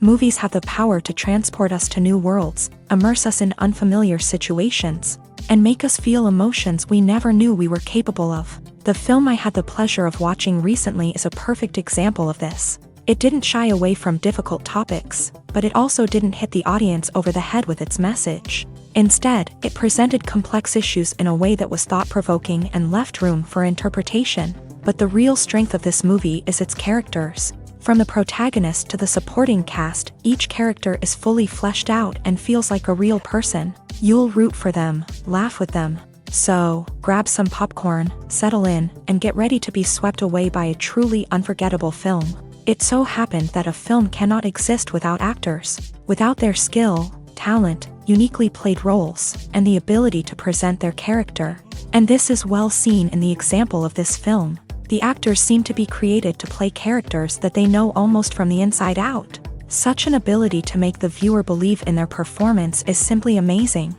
Movies have the power to transport us to new worlds, immerse us in unfamiliar situations, and make us feel emotions we never knew we were capable of. The film I had the pleasure of watching recently is a perfect example of this. It didn't shy away from difficult topics, but it also didn't hit the audience over the head with its message. Instead, it presented complex issues in a way that was thought-provoking and left room for interpretation. But the real strength of this movie is its characters. From the protagonist to the supporting cast, each character is fully fleshed out and feels like a real person. You'll root for them, laugh with them. So, grab some popcorn, settle in, and get ready to be swept away by a truly unforgettable film. It so happened that a film cannot exist without actors. Without their skill, talent, uniquely played roles, and the ability to present their character. And this is well seen in the example of this film. The actors seem to be created to play characters that they know almost from the inside out. Such an ability to make the viewer believe in their performance is simply amazing.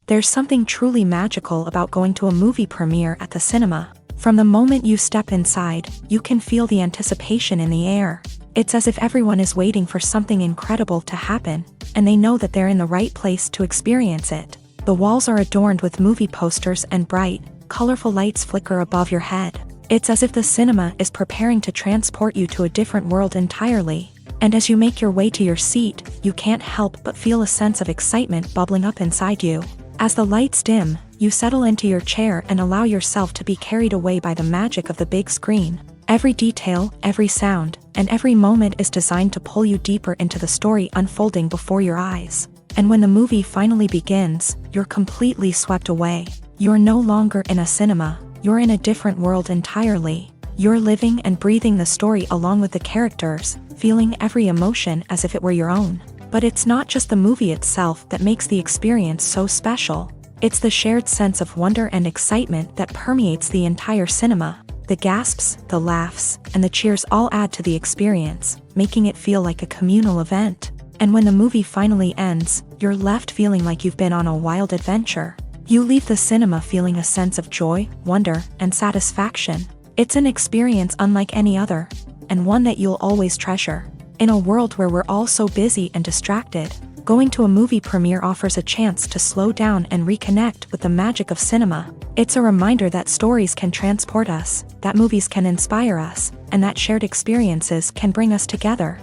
There's something truly magical about going to a movie premiere at the cinema. From the moment you step inside, you can feel the anticipation in the air. It's as if everyone is waiting for something incredible to happen, and they know that they're in the right place to experience it. The walls are adorned with movie posters and bright, colorful lights flicker above your head. It's as if the cinema is preparing to transport you to a different world entirely. And as you make your way to your seat, you can't help but feel a sense of excitement bubbling up inside you. As the lights dim, you settle into your chair and allow yourself to be carried away by the magic of the big screen. Every detail, every sound, and every moment is designed to pull you deeper into the story unfolding before your eyes. And when the movie finally begins, you're completely swept away. You're no longer in a cinema, you're in a different world entirely. You're living and breathing the story along with the characters, feeling every emotion as if it were your own. But it's not just the movie itself that makes the experience so special. It's the shared sense of wonder and excitement that permeates the entire cinema. The gasps, the laughs, and the cheers all add to the experience, making it feel like a communal event. And when the movie finally ends, you're left feeling like you've been on a wild adventure. You leave the cinema feeling a sense of joy, wonder, and satisfaction. It's an experience unlike any other, and one that you'll always treasure. In a world where we're all so busy and distracted, going to a movie premiere offers a chance to slow down and reconnect with the magic of cinema. It's a reminder that stories can transport us, that movies can inspire us, and that shared experiences can bring us together.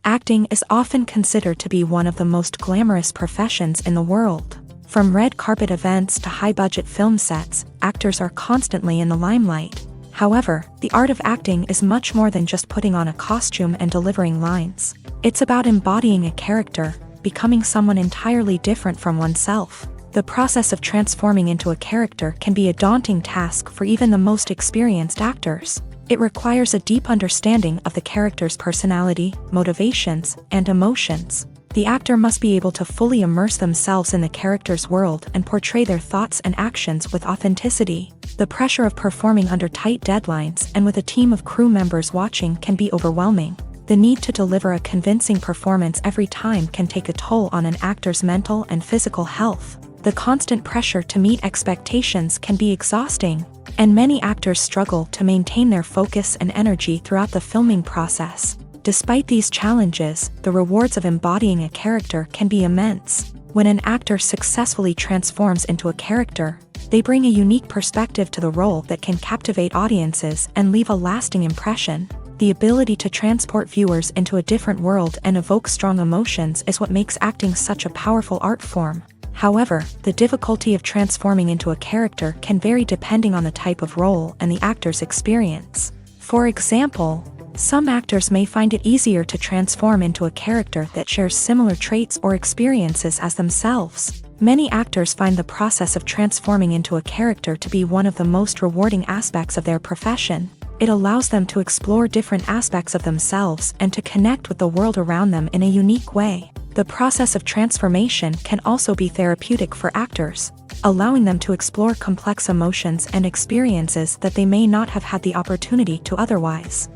Acting is often considered to be one of the most glamorous professions in the world. From red carpet events to high-budget film sets, actors are constantly in the limelight. However, the art of acting is much more than just putting on a costume and delivering lines. It's about embodying a character, becoming someone entirely different from oneself. The process of transforming into a character can be a daunting task for even the most experienced actors. It requires a deep understanding of the character's personality, motivations, and emotions. The actor must be able to fully immerse themselves in the character's world and portray their thoughts and actions with authenticity. The pressure of performing under tight deadlines and with a team of crew members watching can be overwhelming. The need to deliver a convincing performance every time can take a toll on an actor's mental and physical health. The constant pressure to meet expectations can be exhausting, and many actors struggle to maintain their focus and energy throughout the filming process. Despite these challenges, the rewards of embodying a character can be immense. When an actor successfully transforms into a character, they bring a unique perspective to the role that can captivate audiences and leave a lasting impression. The ability to transport viewers into a different world and evoke strong emotions is what makes acting such a powerful art form. However, the difficulty of transforming into a character can vary depending on the type of role and the actor's experience. For example, some actors may find it easier to transform into a character that shares similar traits or experiences as themselves. Many actors find the process of transforming into a character to be one of the most rewarding aspects of their profession. It allows them to explore different aspects of themselves and to connect with the world around them in a unique way. The process of transformation can also be therapeutic for actors, allowing them to explore complex emotions and experiences that they may not have had the opportunity to otherwise.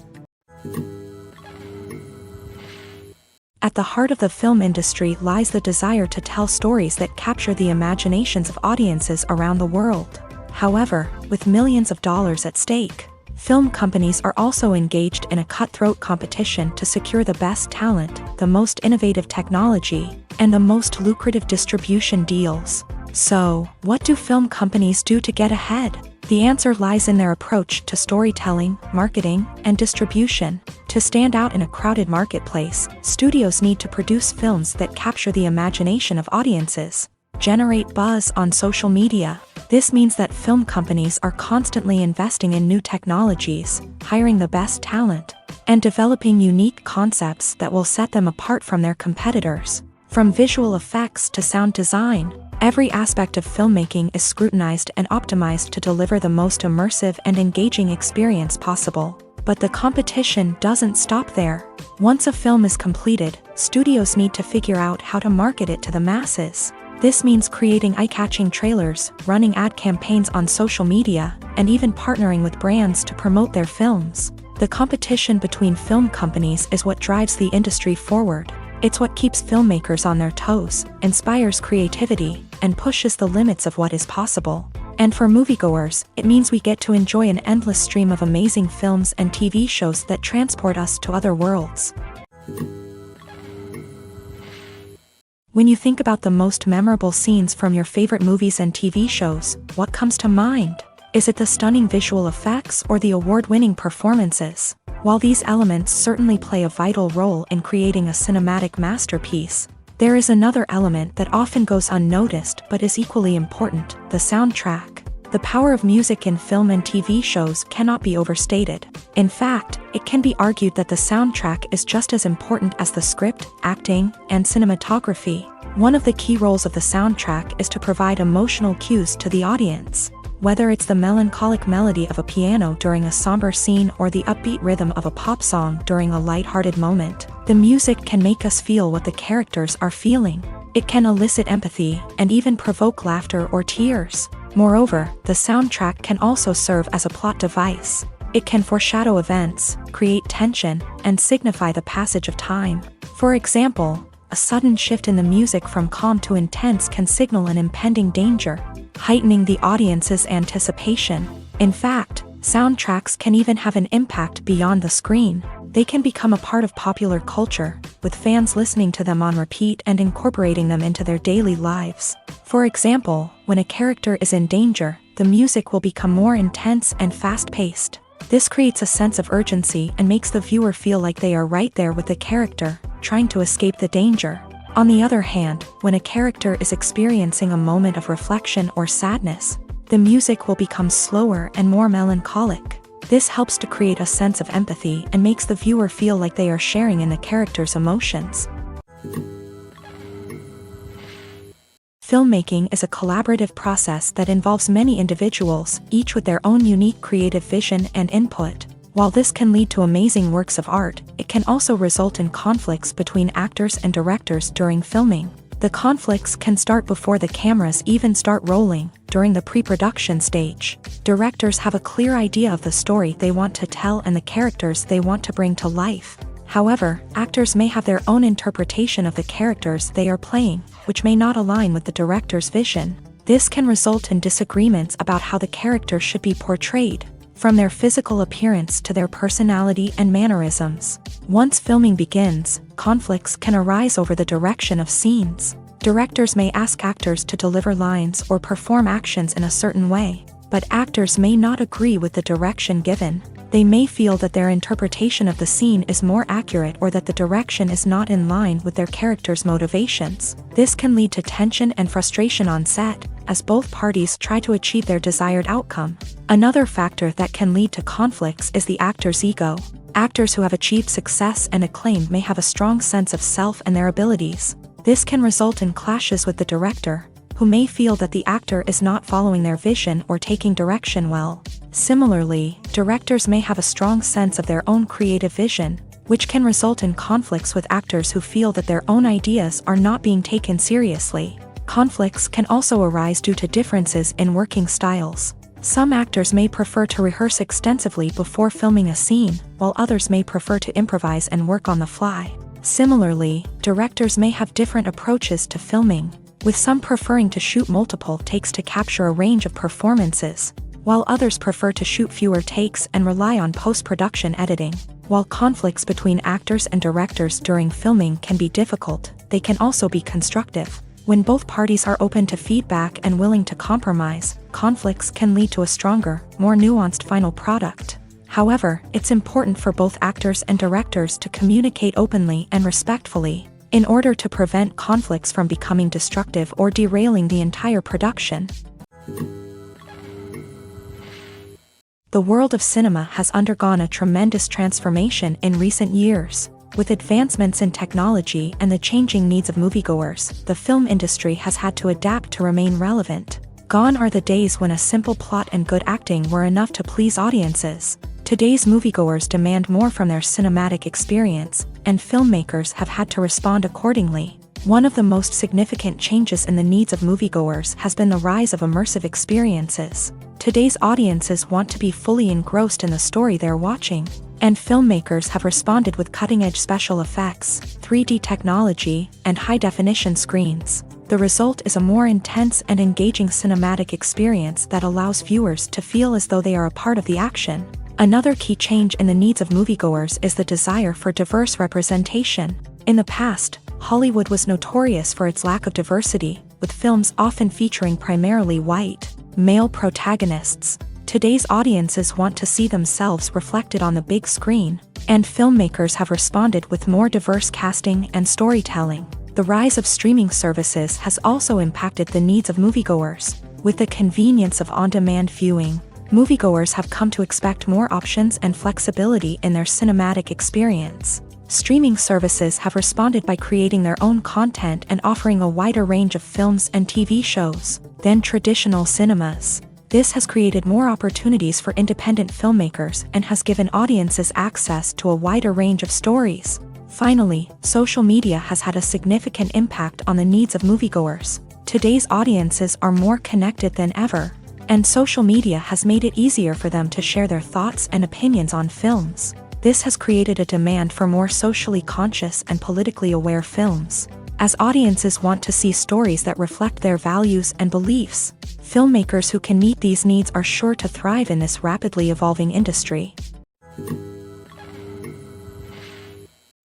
At the heart of the film industry lies the desire to tell stories that capture the imaginations of audiences around the world. However, with millions of dollars at stake, film companies are also engaged in a cutthroat competition to secure the best talent, the most innovative technology, and the most lucrative distribution deals. So, what do film companies do to get ahead? The answer lies in their approach to storytelling, marketing, and distribution. To stand out in a crowded marketplace, studios need to produce films that capture the imagination of audiences, generate buzz on social media. This means that film companies are constantly investing in new technologies, hiring the best talent, and developing unique concepts that will set them apart from their competitors. From visual effects to sound design, every aspect of filmmaking is scrutinized and optimized to deliver the most immersive and engaging experience possible. But the competition doesn't stop there. Once a film is completed, studios need to figure out how to market it to the masses. This means creating eye-catching trailers, running ad campaigns on social media, and even partnering with brands to promote their films. The competition between film companies is what drives the industry forward. It's what keeps filmmakers on their toes, inspires creativity, and pushes the limits of what is possible. And for moviegoers, it means we get to enjoy an endless stream of amazing films and TV shows that transport us to other worlds. When you think about the most memorable scenes from your favorite movies and TV shows, what comes to mind? Is it the stunning visual effects or the award-winning performances? While these elements certainly play a vital role in creating a cinematic masterpiece, there is another element that often goes unnoticed but is equally important: the soundtrack. The power of music in film and TV shows cannot be overstated. In fact, it can be argued that the soundtrack is just as important as the script, acting, and cinematography. One of the key roles of the soundtrack is to provide emotional cues to the audience. Whether it's the melancholic melody of a piano during a somber scene or the upbeat rhythm of a pop song during a lighthearted moment, the music can make us feel what the characters are feeling. It can elicit empathy and even provoke laughter or tears. Moreover, the soundtrack can also serve as a plot device. It can foreshadow events, create tension, and signify the passage of time. For example, a sudden shift in the music from calm to intense can signal an impending danger, heightening the audience's anticipation. In fact, soundtracks can even have an impact beyond the screen. They can become a part of popular culture, with fans listening to them on repeat and incorporating them into their daily lives. For example, when a character is in danger, the music will become more intense and fast-paced. This creates a sense of urgency and makes the viewer feel like they are right there with the character, trying to escape the danger. On the other hand, when a character is experiencing a moment of reflection or sadness, the music will become slower and more melancholic. This helps to create a sense of empathy and makes the viewer feel like they are sharing in the character's emotions. Filmmaking is a collaborative process that involves many individuals, each with their own unique creative vision and input. While this can lead to amazing works of art, it can also result in conflicts between actors and directors during filming. The conflicts can start before the cameras even start rolling, during the pre-production stage. Directors have a clear idea of the story they want to tell and the characters they want to bring to life. However, actors may have their own interpretation of the characters they are playing, which may not align with the director's vision. This can result in disagreements about how the character should be portrayed, from their physical appearance to their personality and mannerisms. Once filming begins, conflicts can arise over the direction of scenes. Directors may ask actors to deliver lines or perform actions in a certain way, but actors may not agree with the direction given. They may feel that their interpretation of the scene is more accurate or that the direction is not in line with their character's motivations. This can lead to tension and frustration on set, as both parties try to achieve their desired outcome. Another factor that can lead to conflicts is the actor's ego. Actors who have achieved success and acclaim may have a strong sense of self and their abilities. This can result in clashes with the director, who may feel that the actor is not following their vision or taking direction well. Similarly, directors may have a strong sense of their own creative vision, which can result in conflicts with actors who feel that their own ideas are not being taken seriously. Conflicts can also arise due to differences in working styles. Some actors may prefer to rehearse extensively before filming a scene, while others may prefer to improvise and work on the fly. Similarly, directors may have different approaches to filming. with some preferring to shoot multiple takes to capture a range of performances, while others prefer to shoot fewer takes and rely on post-production editing. While conflicts between actors and directors during filming can be difficult, they can also be constructive. When both parties are open to feedback and willing to compromise, conflicts can lead to a stronger, more nuanced final product. However, it's important for both actors and directors to communicate openly and respectfully, in order to prevent conflicts from becoming destructive or derailing the entire production. The world of cinema has undergone a tremendous transformation in recent years. With advancements in technology and the changing needs of moviegoers, the film industry has had to adapt to remain relevant. Gone are the days when a simple plot and good acting were enough to please audiences. Today's moviegoers demand more from their cinematic experience, and filmmakers have had to respond accordingly. One of the most significant changes in the needs of moviegoers has been the rise of immersive experiences. Today's audiences want to be fully engrossed in the story they're watching, and filmmakers have responded with cutting-edge special effects, 3D technology, and high-definition screens. The result is a more intense and engaging cinematic experience that allows viewers to feel as though they are a part of the action. Another key change in the needs of moviegoers is the desire for diverse representation. In the past, Hollywood was notorious for its lack of diversity, with films often featuring primarily white, male protagonists. Today's audiences want to see themselves reflected on the big screen, and filmmakers have responded with more diverse casting and storytelling. The rise of streaming services has also impacted the needs of moviegoers. With the convenience of on-demand viewing, moviegoers have come to expect more options and flexibility in their cinematic experience. Streaming services have responded by creating their own content and offering a wider range of films and TV shows than traditional cinemas. This has created more opportunities for independent filmmakers and has given audiences access to a wider range of stories. Finally, social media has had a significant impact on the needs of moviegoers. Today's audiences are more connected than ever, and social media has made it easier for them to share their thoughts and opinions on films. This has created a demand for more socially conscious and politically aware films. As audiences want to see stories that reflect their values and beliefs, filmmakers who can meet these needs are sure to thrive in this rapidly evolving industry.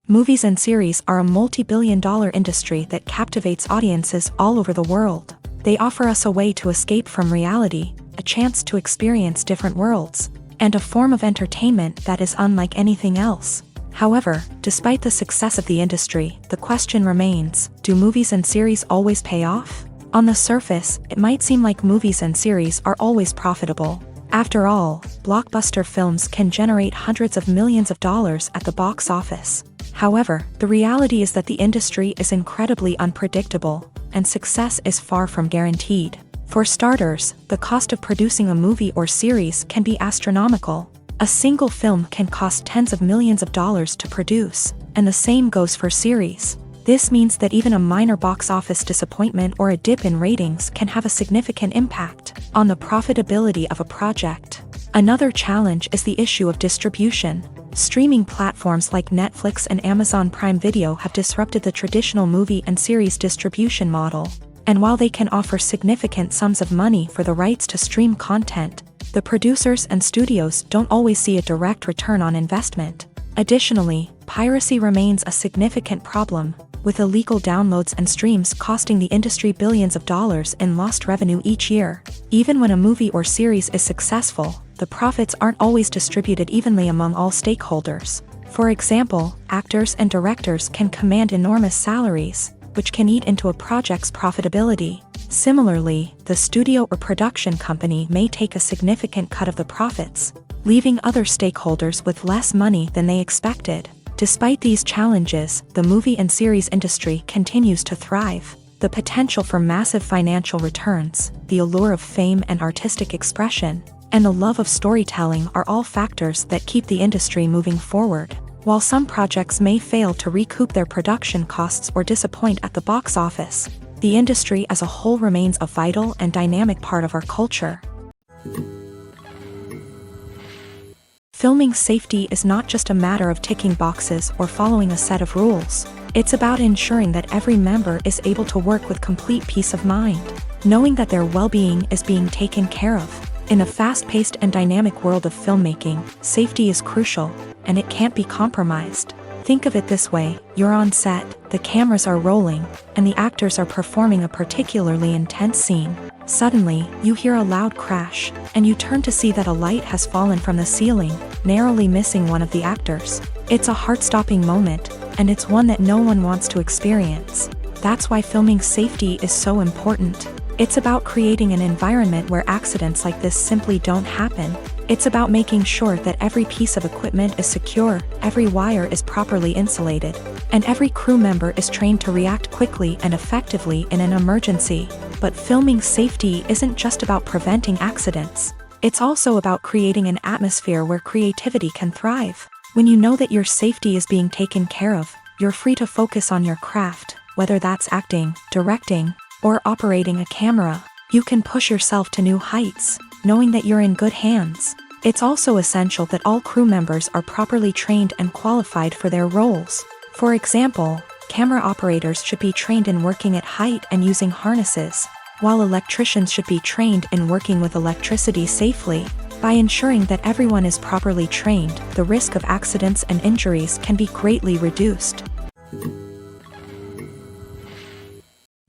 Movies and series are a multi-billion-dollar industry that captivates audiences all over the world. They offer us a way to escape from reality, a chance to experience different worlds, and a form of entertainment that is unlike anything else. However, despite the success of the industry, the question remains, do movies and series always pay off? On the surface, it might seem like movies and series are always profitable. After all, blockbuster films can generate hundreds of millions of dollars at the box office. However, the reality is that the industry is incredibly unpredictable, and success is far from guaranteed. For starters, the cost of producing a movie or series can be astronomical. A single film can cost tens of millions of dollars to produce, and the same goes for series. This means that even a minor box office disappointment or a dip in ratings can have a significant impact on the profitability of a project. Another challenge is the issue of distribution. Streaming platforms like Netflix and Amazon Prime Video have disrupted the traditional movie and series distribution model. And while they can offer significant sums of money for the rights to stream content, the producers and studios don't always see a direct return on investment. Additionally, piracy remains a significant problem, with illegal downloads and streams costing the industry billions of dollars in lost revenue each year. Even when a movie or series is successful, the profits aren't always distributed evenly among all stakeholders. For example, actors and directors can command enormous salaries, which can eat into a project's profitability. Similarly, the studio or production company may take a significant cut of the profits, leaving other stakeholders with less money than they expected. Despite these challenges, the movie and series industry continues to thrive. The potential for massive financial returns, the allure of fame and artistic expression, and the love of storytelling are all factors that keep the industry moving forward. While some projects may fail to recoup their production costs or disappoint at the box office, the industry as a whole remains a vital and dynamic part of our culture. Filming safety is not just a matter of ticking boxes or following a set of rules. It's about ensuring that every member is able to work with complete peace of mind, knowing that their well-being is being taken care of. In a fast-paced and dynamic world of filmmaking, safety is crucial, and it can't be compromised. Think of it this way: you're on set, the cameras are rolling, and the actors are performing a particularly intense scene. Suddenly, you hear a loud crash, and you turn to see that a light has fallen from the ceiling, narrowly missing one of the actors. It's a heart-stopping moment, and it's one that no one wants to experience. That's why filming safety is so important. It's about creating an environment where accidents like this simply don't happen. It's about making sure that every piece of equipment is secure, every wire is properly insulated, and every crew member is trained to react quickly and effectively in an emergency. But filming safety isn't just about preventing accidents. It's also about creating an atmosphere where creativity can thrive. When you know that your safety is being taken care of, you're free to focus on your craft, whether that's acting, directing, or operating a camera. You can push yourself to new heights, knowing that you're in good hands. It's also essential that all crew members are properly trained and qualified for their roles. For example, camera operators should be trained in working at height and using harnesses, while electricians should be trained in working with electricity safely. By ensuring that everyone is properly trained, the risk of accidents and injuries can be greatly reduced.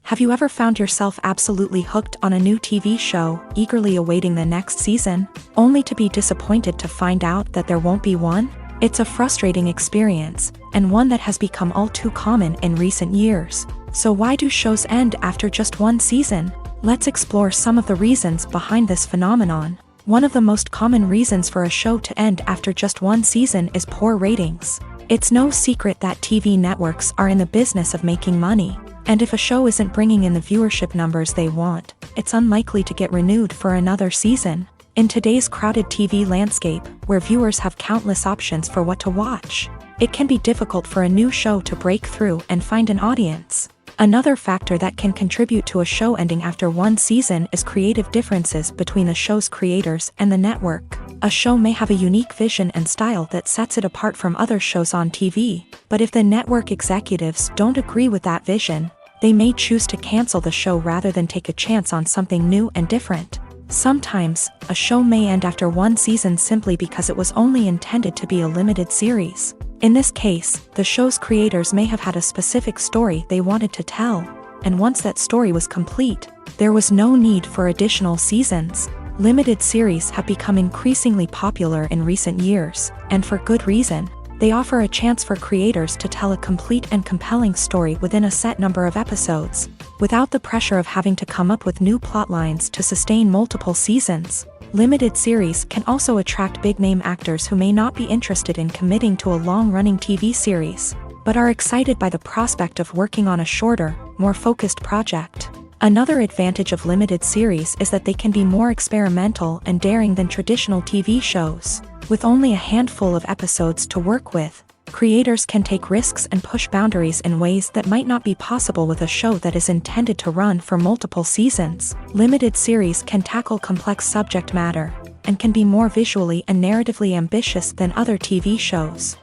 Have you ever found yourself absolutely hooked on a new TV show, eagerly awaiting the next season, only to be disappointed to find out that there won't be one? It's a frustrating experience, and one that has become all too common in recent years. So why do shows end after just one season? Let's explore some of the reasons behind this phenomenon. One of the most common reasons for a show to end after just one season is poor ratings. It's no secret that TV networks are in the business of making money. And if a show isn't bringing in the viewership numbers they want, it's unlikely to get renewed for another season. In today's crowded TV landscape, where viewers have countless options for what to watch, it can be difficult for a new show to break through and find an audience. Another factor that can contribute to a show ending after one season is creative differences between the show's creators and the network. A show may have a unique vision and style that sets it apart from other shows on TV, but if the network executives don't agree with that vision, they may choose to cancel the show rather than take a chance on something new and different. Sometimes, a show may end after one season simply because it was only intended to be a limited series. In this case, the show's creators may have had a specific story they wanted to tell, and once that story was complete, there was no need for additional seasons. Limited series have become increasingly popular in recent years, and for good reason. They offer a chance for creators to tell a complete and compelling story within a set number of episodes, without the pressure of having to come up with new plot lines to sustain multiple seasons. Limited series can also attract big-name actors who may not be interested in committing to a long-running TV series, but are excited by the prospect of working on a shorter, more focused project. Another advantage of limited series is that they can be more experimental and daring than traditional TV shows. With only a handful of episodes to work with, creators can take risks and push boundaries in ways that might not be possible with a show that is intended to run for multiple seasons. Limited series can tackle complex subject matter, and can be more visually and narratively ambitious than other TV shows.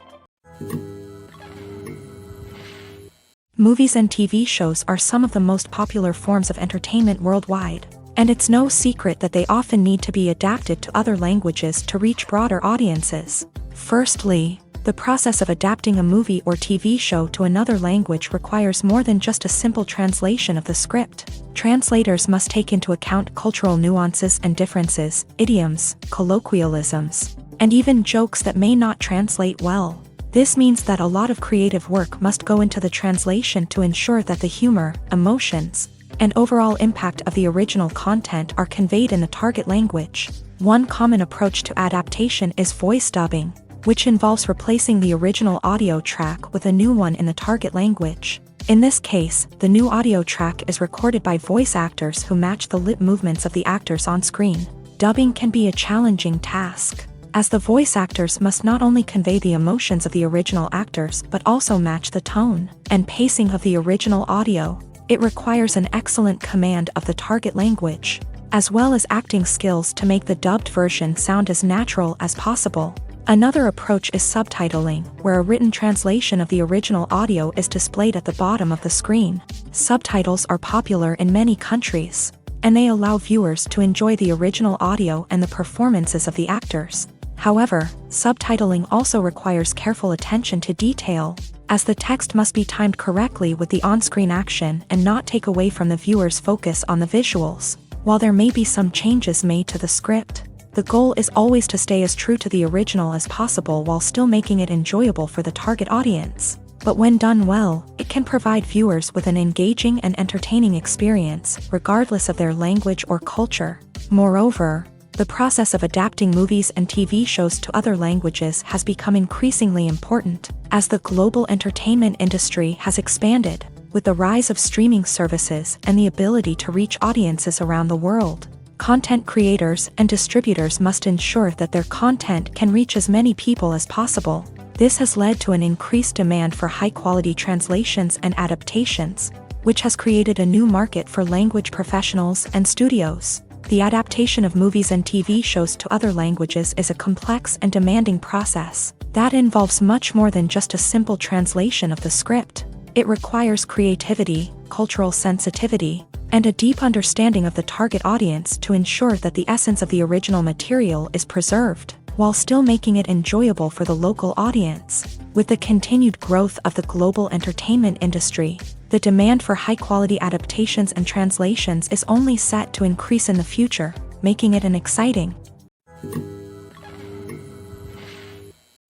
Movies and TV shows are some of the most popular forms of entertainment worldwide, and it's no secret that they often need to be adapted to other languages to reach broader audiences. Firstly, the process of adapting a movie or TV show to another language requires more than just a simple translation of the script. Translators must take into account cultural nuances and differences, idioms, colloquialisms, and even jokes that may not translate well. This means that a lot of creative work must go into the translation to ensure that the humor, emotions, and overall impact of the original content are conveyed in the target language. One common approach to adaptation is voice dubbing, which involves replacing the original audio track with a new one in the target language. In this case, the new audio track is recorded by voice actors who match the lip movements of the actors on screen. Dubbing can be a challenging task, as the voice actors must not only convey the emotions of the original actors but also match the tone and pacing of the original audio. It requires an excellent command of the target language, as well as acting skills to make the dubbed version sound as natural as possible. Another approach is subtitling, where a written translation of the original audio is displayed at the bottom of the screen. Subtitles are popular in many countries, and they allow viewers to enjoy the original audio and the performances of the actors. However, subtitling also requires careful attention to detail, as the text must be timed correctly with the on-screen action and not take away from the viewer's focus on the visuals. While there may be some changes made to the script, the goal is always to stay as true to the original as possible while still making it enjoyable for the target audience. But when done well, it can provide viewers with an engaging and entertaining experience, regardless of their language or culture. Moreover, the process of adapting movies and TV shows to other languages has become increasingly important, as the global entertainment industry has expanded, with the rise of streaming services and the ability to reach audiences around the world. Content creators and distributors must ensure that their content can reach as many people as possible. This has led to an increased demand for high-quality translations and adaptations, which has created a new market for language professionals and studios. The adaptation of movies and TV shows to other languages is a complex and demanding process that involves much more than just a simple translation of the script. It requires creativity, cultural sensitivity, and a deep understanding of the target audience to ensure that the essence of the original material is preserved, while still making it enjoyable for the local audience. With the continued growth of the global entertainment industry, the demand for high-quality adaptations and translations is only set to increase in the future, making it an exciting.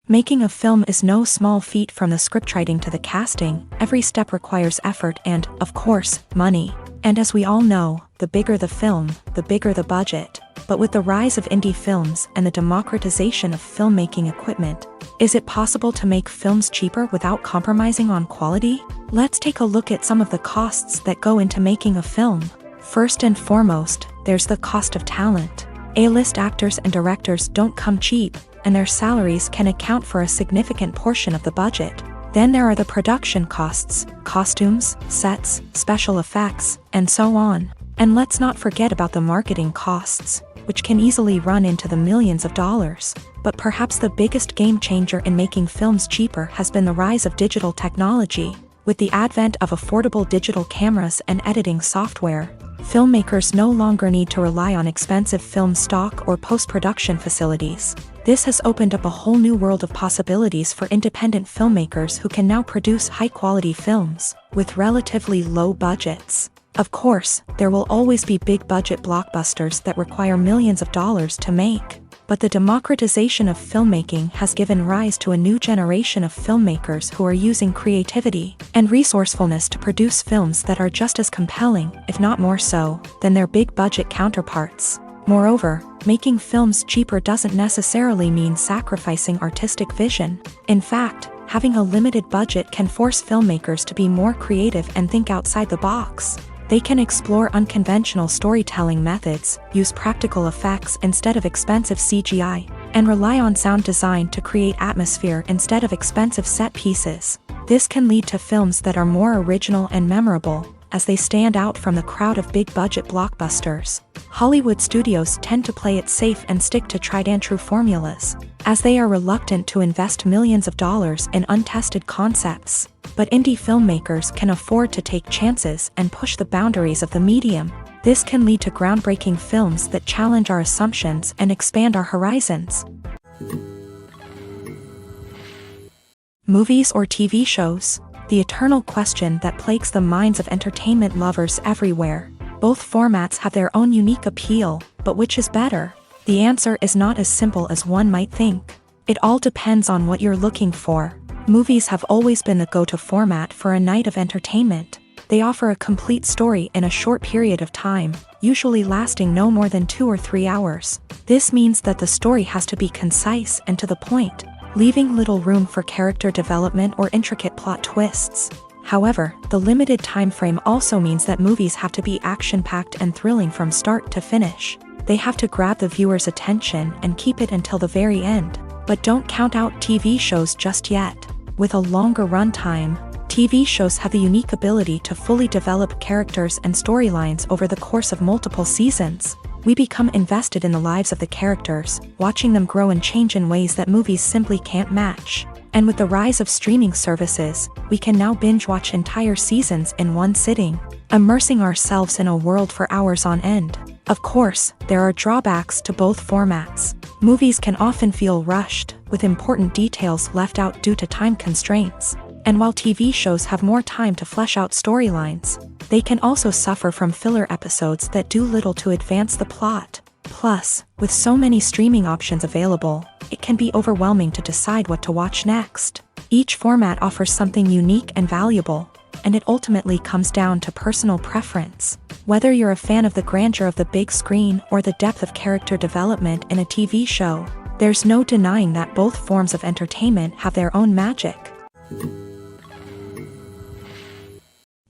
Making a film is no small feat. From the scriptwriting to the casting, every step requires effort and, of course, money. And as we all know, the bigger the film, the bigger the budget. But with the rise of indie films and the democratization of filmmaking equipment, is it possible to make films cheaper without compromising on quality? Let's take a look at some of the costs that go into making a film. First and foremost, there's the cost of talent. A-list actors and directors don't come cheap, and their salaries can account for a significant portion of the budget. Then there are the production costs, costumes, sets, special effects, and so on. And let's not forget about the marketing costs, which can easily run into the millions of dollars. But perhaps the biggest game changer in making films cheaper has been the rise of digital technology. With the advent of affordable digital cameras and editing software, filmmakers no longer need to rely on expensive film stock or post-production facilities. This has opened up a whole new world of possibilities for independent filmmakers who can now produce high-quality films with relatively low budgets. Of course, there will always be big-budget blockbusters that require millions of dollars to make. But the democratization of filmmaking has given rise to a new generation of filmmakers who are using creativity and resourcefulness to produce films that are just as compelling, if not more so, than their big-budget counterparts. Moreover, making films cheaper doesn't necessarily mean sacrificing artistic vision. In fact, having a limited budget can force filmmakers to be more creative and think outside the box. They can explore unconventional storytelling methods, use practical effects instead of expensive CGI, and rely on sound design to create atmosphere instead of expensive set pieces. This can lead to films that are more original and memorable, as they stand out from the crowd of big-budget blockbusters. Hollywood studios tend to play it safe and stick to tried-and-true formulas, as they are reluctant to invest millions of dollars in untested concepts. But indie filmmakers can afford to take chances and push the boundaries of the medium. This can lead to groundbreaking films that challenge our assumptions and expand our horizons. Movies or TV shows? The eternal question that plagues the minds of entertainment lovers everywhere. Both formats have their own unique appeal, but which is better? The answer is not as simple as one might think. It all depends on what you're looking for. Movies have always been the go-to format for a night of entertainment. They offer a complete story in a short period of time, usually lasting no more than 2 or 3 hours. This means that the story has to be concise and to the point, leaving little room for character development or intricate plot twists. However, the limited time frame also means that movies have to be action-packed and thrilling from start to finish. They have to grab the viewer's attention and keep it until the very end. But don't count out TV shows just yet. With a longer runtime, TV shows have the unique ability to fully develop characters and storylines over the course of multiple seasons. We become invested in the lives of the characters, watching them grow and change in ways that movies simply can't match. And with the rise of streaming services, we can now binge-watch entire seasons in one sitting, immersing ourselves in a world for hours on end. Of course, there are drawbacks to both formats. Movies can often feel rushed, with important details left out due to time constraints. And while TV shows have more time to flesh out storylines, they can also suffer from filler episodes that do little to advance the plot. Plus, with so many streaming options available, it can be overwhelming to decide what to watch next. Each format offers something unique and valuable, and it ultimately comes down to personal preference. Whether you're a fan of the grandeur of the big screen or the depth of character development in a TV show, there's no denying that both forms of entertainment have their own magic.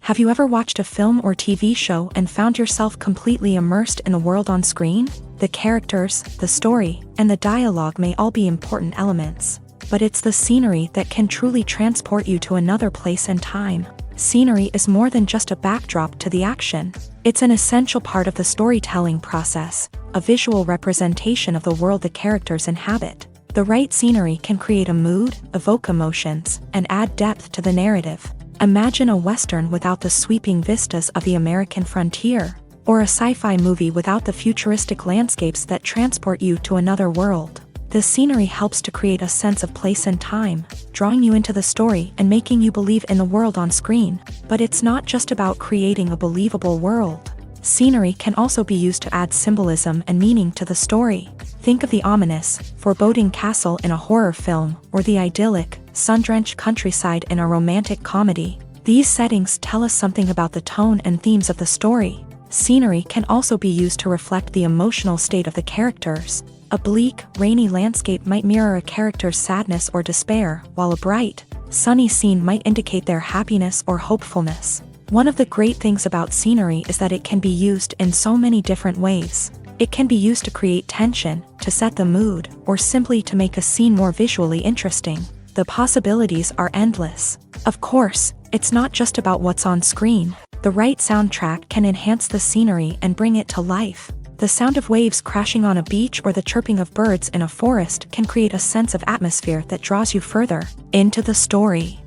Have you ever watched a film or TV show and found yourself completely immersed in the world on screen? The characters, the story, and the dialogue may all be important elements, but it's the scenery that can truly transport you to another place and time. Scenery is more than just a backdrop to the action. It's an essential part of the storytelling process, a visual representation of the world the characters inhabit. The right scenery can create a mood, evoke emotions, and add depth to the narrative. Imagine a Western without the sweeping vistas of the American frontier, or a sci-fi movie without the futuristic landscapes that transport you to another world. The scenery helps to create a sense of place and time, drawing you into the story and making you believe in the world on screen. But it's not just about creating a believable world. Scenery can also be used to add symbolism and meaning to the story. Think of the ominous, foreboding castle in a horror film, or the idyllic, sun-drenched countryside in a romantic comedy. These settings tell us something about the tone and themes of the story. Scenery can also be used to reflect the emotional state of the characters. A bleak, rainy landscape might mirror a character's sadness or despair, while a bright, sunny scene might indicate their happiness or hopefulness. One of the great things about scenery is that it can be used in so many different ways. It can be used to create tension, to set the mood, or simply to make a scene more visually interesting. The possibilities are endless. Of course, it's not just about what's on screen. The right soundtrack can enhance the scenery and bring it to life. The sound of waves crashing on a beach or the chirping of birds in a forest can create a sense of atmosphere that draws you further into the story.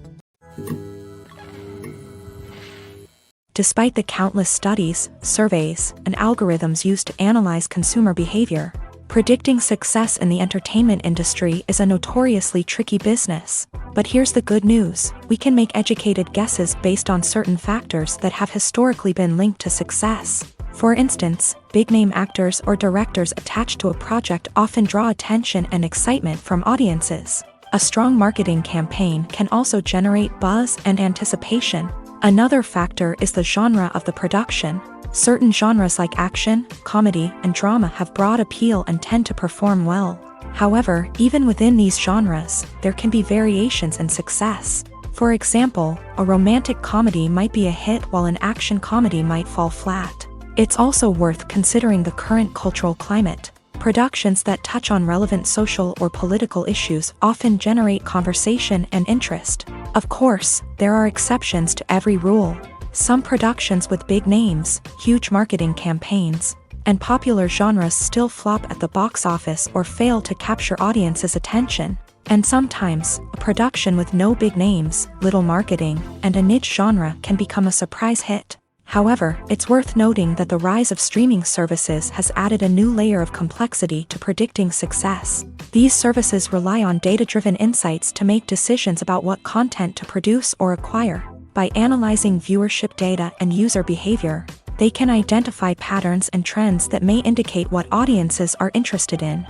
Despite the countless studies, surveys, and algorithms used to analyze consumer behavior, predicting success in the entertainment industry is a notoriously tricky business. But here's the good news: we can make educated guesses based on certain factors that have historically been linked to success. For instance, big-name actors or directors attached to a project often draw attention and excitement from audiences. A strong marketing campaign can also generate buzz and anticipation. Another factor is the genre of the production. Certain genres like action, comedy, and drama have broad appeal and tend to perform well. However, even within these genres, there can be variations in success. For example, a romantic comedy might be a hit while an action comedy might fall flat. It's also worth considering the current cultural climate. Productions that touch on relevant social or political issues often generate conversation and interest. Of course, there are exceptions to every rule. Some productions with big names, huge marketing campaigns, and popular genres still flop at the box office or fail to capture audiences' attention. And sometimes, a production with no big names, little marketing, and a niche genre can become a surprise hit. However, it's worth noting that the rise of streaming services has added a new layer of complexity to predicting success. These services rely on data-driven insights to make decisions about what content to produce or acquire. By analyzing viewership data and user behavior, they can identify patterns and trends that may indicate what audiences are interested in.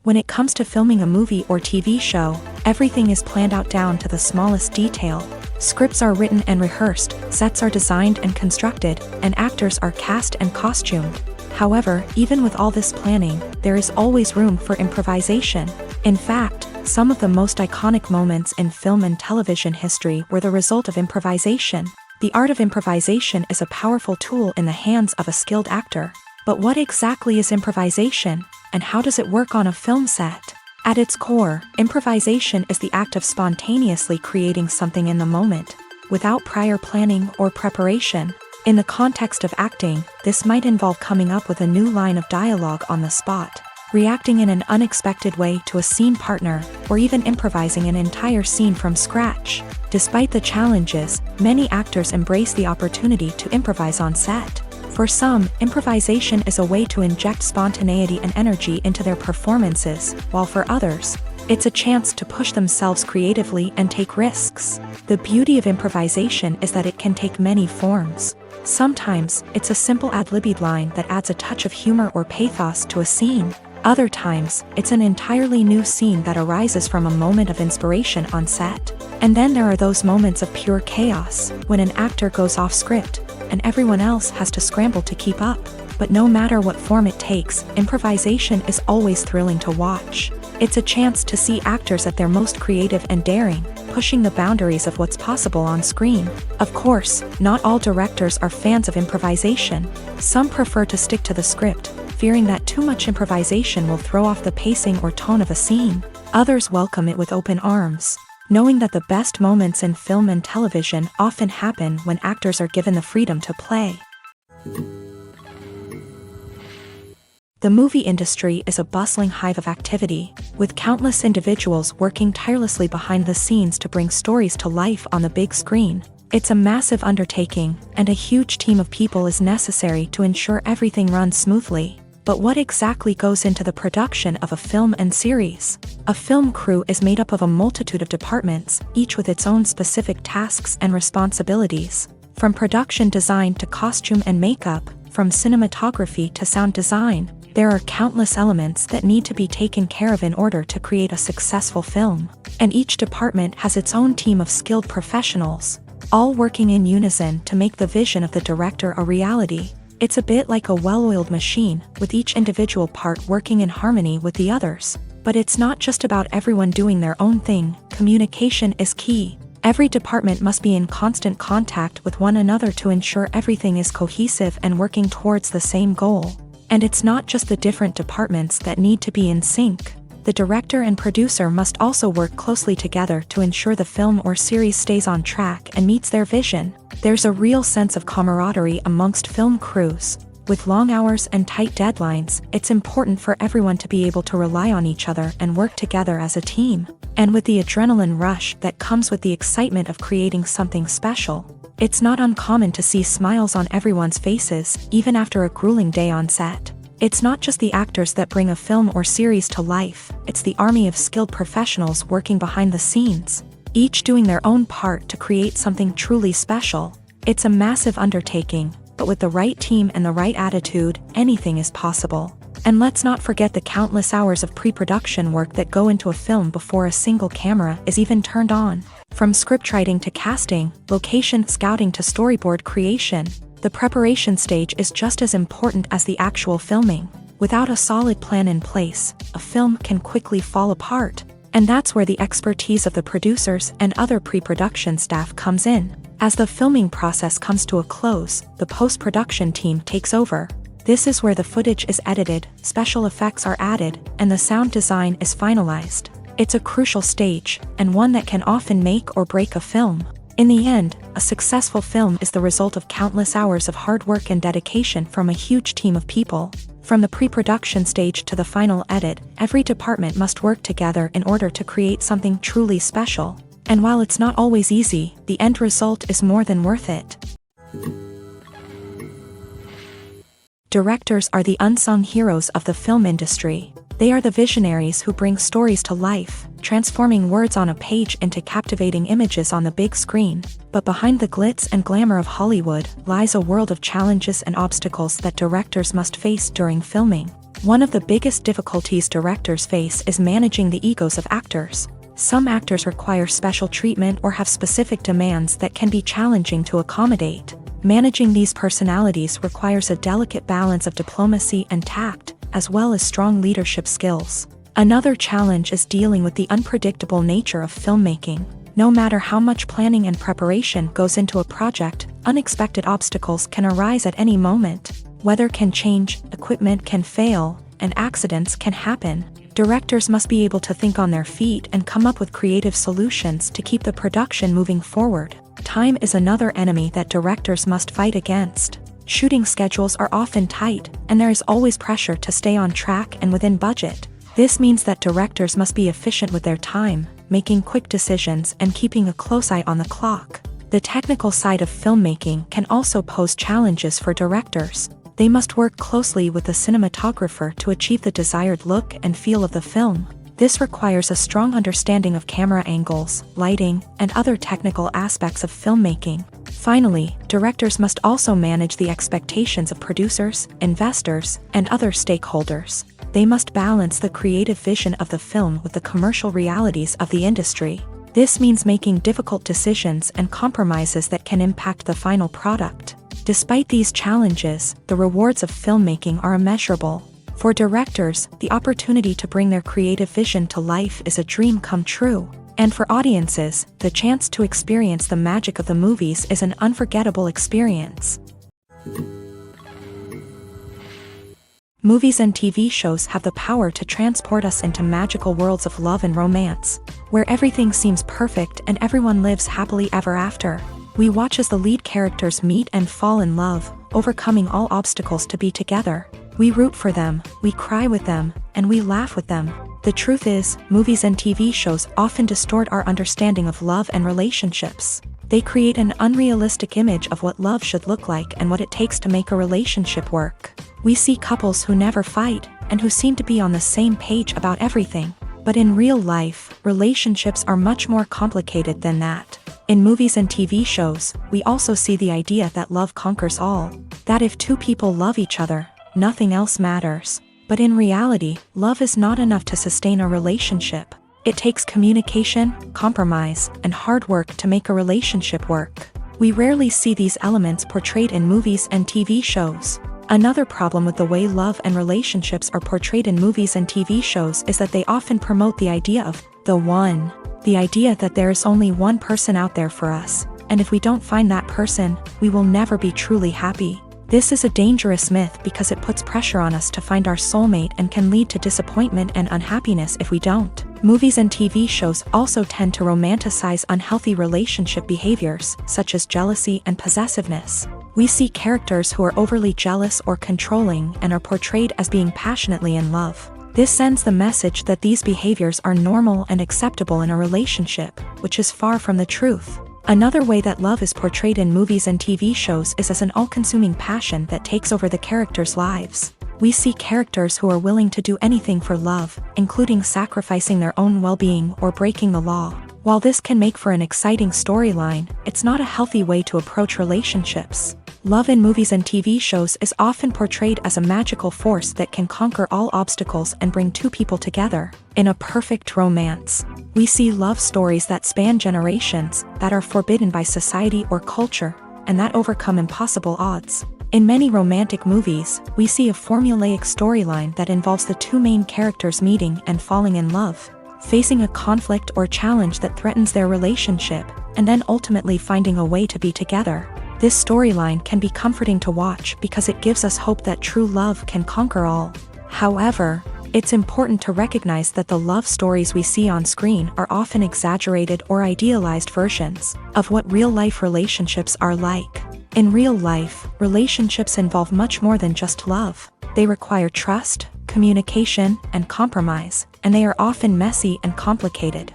When it comes to filming a movie or TV show, everything is planned out down to the smallest detail. Scripts are written and rehearsed, sets are designed and constructed, and actors are cast and costumed. However, even with all this planning, there is always room for improvisation. In fact, some of the most iconic moments in film and television history were the result of improvisation. The art of improvisation is a powerful tool in the hands of a skilled actor. But what exactly is improvisation, and how does it work on a film set? At its core, improvisation is the act of spontaneously creating something in the moment, without prior planning or preparation. In the context of acting, this might involve coming up with a new line of dialogue on the spot, reacting in an unexpected way to a scene partner, or even improvising an entire scene from scratch. Despite the challenges, many actors embrace the opportunity to improvise on set. For some, improvisation is a way to inject spontaneity and energy into their performances, while for others, it's a chance to push themselves creatively and take risks. The beauty of improvisation is that it can take many forms. Sometimes, it's a simple ad-libbed line that adds a touch of humor or pathos to a scene. Other times, it's an entirely new scene that arises from a moment of inspiration on set. And then there are those moments of pure chaos, when an actor goes off script, and everyone else has to scramble to keep up. But no matter what form it takes, improvisation is always thrilling to watch. It's a chance to see actors at their most creative and daring, pushing the boundaries of what's possible on screen. Of course, not all directors are fans of improvisation. Some prefer to stick to the script, fearing that too much improvisation will throw off the pacing or tone of a scene. Others welcome it with open arms, knowing that the best moments in film and television often happen when actors are given the freedom to play. The movie industry is a bustling hive of activity, with countless individuals working tirelessly behind the scenes to bring stories to life on the big screen. It's a massive undertaking, and a huge team of people is necessary to ensure everything runs smoothly. But what exactly goes into the production of a film and series? A film crew is made up of a multitude of departments, each with its own specific tasks and responsibilities. From production design to costume and makeup, from cinematography to sound design, there are countless elements that need to be taken care of in order to create a successful film. And each department has its own team of skilled professionals, all working in unison to make the vision of the director a reality. It's a bit like a well-oiled machine, with each individual part working in harmony with the others. But it's not just about everyone doing their own thing. Communication is key. Every department must be in constant contact with one another to ensure everything is cohesive and working towards the same goal. And it's not just the different departments that need to be in sync. The director and producer must also work closely together to ensure the film or series stays on track and meets their vision. There's a real sense of camaraderie amongst film crews. With long hours and tight deadlines, it's important for everyone to be able to rely on each other and work together as a team. And with the adrenaline rush that comes with the excitement of creating something special, it's not uncommon to see smiles on everyone's faces, even after a grueling day on set. It's not just the actors that bring a film or series to life, it's the army of skilled professionals working behind the scenes, each doing their own part to create something truly special. It's a massive undertaking, but with the right team and the right attitude, anything is possible. And let's not forget the countless hours of pre-production work that go into a film before a single camera is even turned on. From scriptwriting to casting, location scouting to storyboard creation, the preparation stage is just as important as the actual filming. Without a solid plan in place, a film can quickly fall apart. And that's where the expertise of the producers and other pre-production staff comes in. As the filming process comes to a close, the post-production team takes over. This is where the footage is edited, special effects are added, and the sound design is finalized. It's a crucial stage, and one that can often make or break a film. In the end, a successful film is the result of countless hours of hard work and dedication from a huge team of people. From the pre-production stage to the final edit, every department must work together in order to create something truly special. And while it's not always easy, the end result is more than worth it. Directors are the unsung heroes of the film industry. They are the visionaries who bring stories to life, transforming words on a page into captivating images on the big screen. But behind the glitz and glamour of Hollywood lies a world of challenges and obstacles that directors must face during filming. One of the biggest difficulties directors face is managing the egos of actors. Some actors require special treatment or have specific demands that can be challenging to accommodate. Managing these personalities requires a delicate balance of diplomacy and tact, as well as strong leadership skills. Another challenge is dealing with the unpredictable nature of filmmaking. No matter how much planning and preparation goes into a project, unexpected obstacles can arise at any moment. Weather can change, equipment can fail, and accidents can happen. Directors must be able to think on their feet and come up with creative solutions to keep the production moving forward. Time is another enemy that directors must fight against. Shooting schedules are often tight, and there is always pressure to stay on track and within budget. This means that directors must be efficient with their time, making quick decisions and keeping a close eye on the clock. The technical side of filmmaking can also pose challenges for directors. They must work closely with the cinematographer to achieve the desired look and feel of the film. This requires a strong understanding of camera angles, lighting, and other technical aspects of filmmaking. Finally, directors must also manage the expectations of producers, investors, and other stakeholders. They must balance the creative vision of the film with the commercial realities of the industry. This means making difficult decisions and compromises that can impact the final product. Despite these challenges, the rewards of filmmaking are immeasurable. For directors, the opportunity to bring their creative vision to life is a dream come true. And for audiences, the chance to experience the magic of the movies is an unforgettable experience. Movies and TV shows have the power to transport us into magical worlds of love and romance, where everything seems perfect and everyone lives happily ever after. We watch as the lead characters meet and fall in love, overcoming all obstacles to be together. We root for them, we cry with them, and we laugh with them. The truth is, movies and TV shows often distort our understanding of love and relationships. They create an unrealistic image of what love should look like and what it takes to make a relationship work. We see couples who never fight, and who seem to be on the same page about everything. But in real life, relationships are much more complicated than that. In movies and TV shows, we also see the idea that love conquers all. That if two people love each other, nothing else matters. But in reality, love is not enough to sustain a relationship. It takes communication, compromise, and hard work to make a relationship work. We rarely see these elements portrayed in movies and TV shows. Another problem with the way love and relationships are portrayed in movies and TV shows is that they often promote the idea of the one. The idea that there is only one person out there for us, and if we don't find that person, we will never be truly happy. This is a dangerous myth because it puts pressure on us to find our soulmate and can lead to disappointment and unhappiness if we don't. Movies and TV shows also tend to romanticize unhealthy relationship behaviors, such as jealousy and possessiveness. We see characters who are overly jealous or controlling and are portrayed as being passionately in love. This sends the message that these behaviors are normal and acceptable in a relationship, which is far from the truth. Another way that love is portrayed in movies and TV shows is as an all-consuming passion that takes over the characters' lives. We see characters who are willing to do anything for love, including sacrificing their own well-being or breaking the law. While this can make for an exciting storyline, it's not a healthy way to approach relationships. Love in movies and TV shows is often portrayed as a magical force that can conquer all obstacles and bring two people together. In a perfect romance, we see love stories that span generations, that are forbidden by society or culture, and that overcome impossible odds. In many romantic movies, we see a formulaic storyline that involves the two main characters meeting and falling in love, facing a conflict or challenge that threatens their relationship, and then ultimately finding a way to be together. This storyline can be comforting to watch because it gives us hope that true love can conquer all. However, it's important to recognize that the love stories we see on screen are often exaggerated or idealized versions of what real-life relationships are like. In real life, relationships involve much more than just love. They require trust, communication, and compromise, and they are often messy and complicated.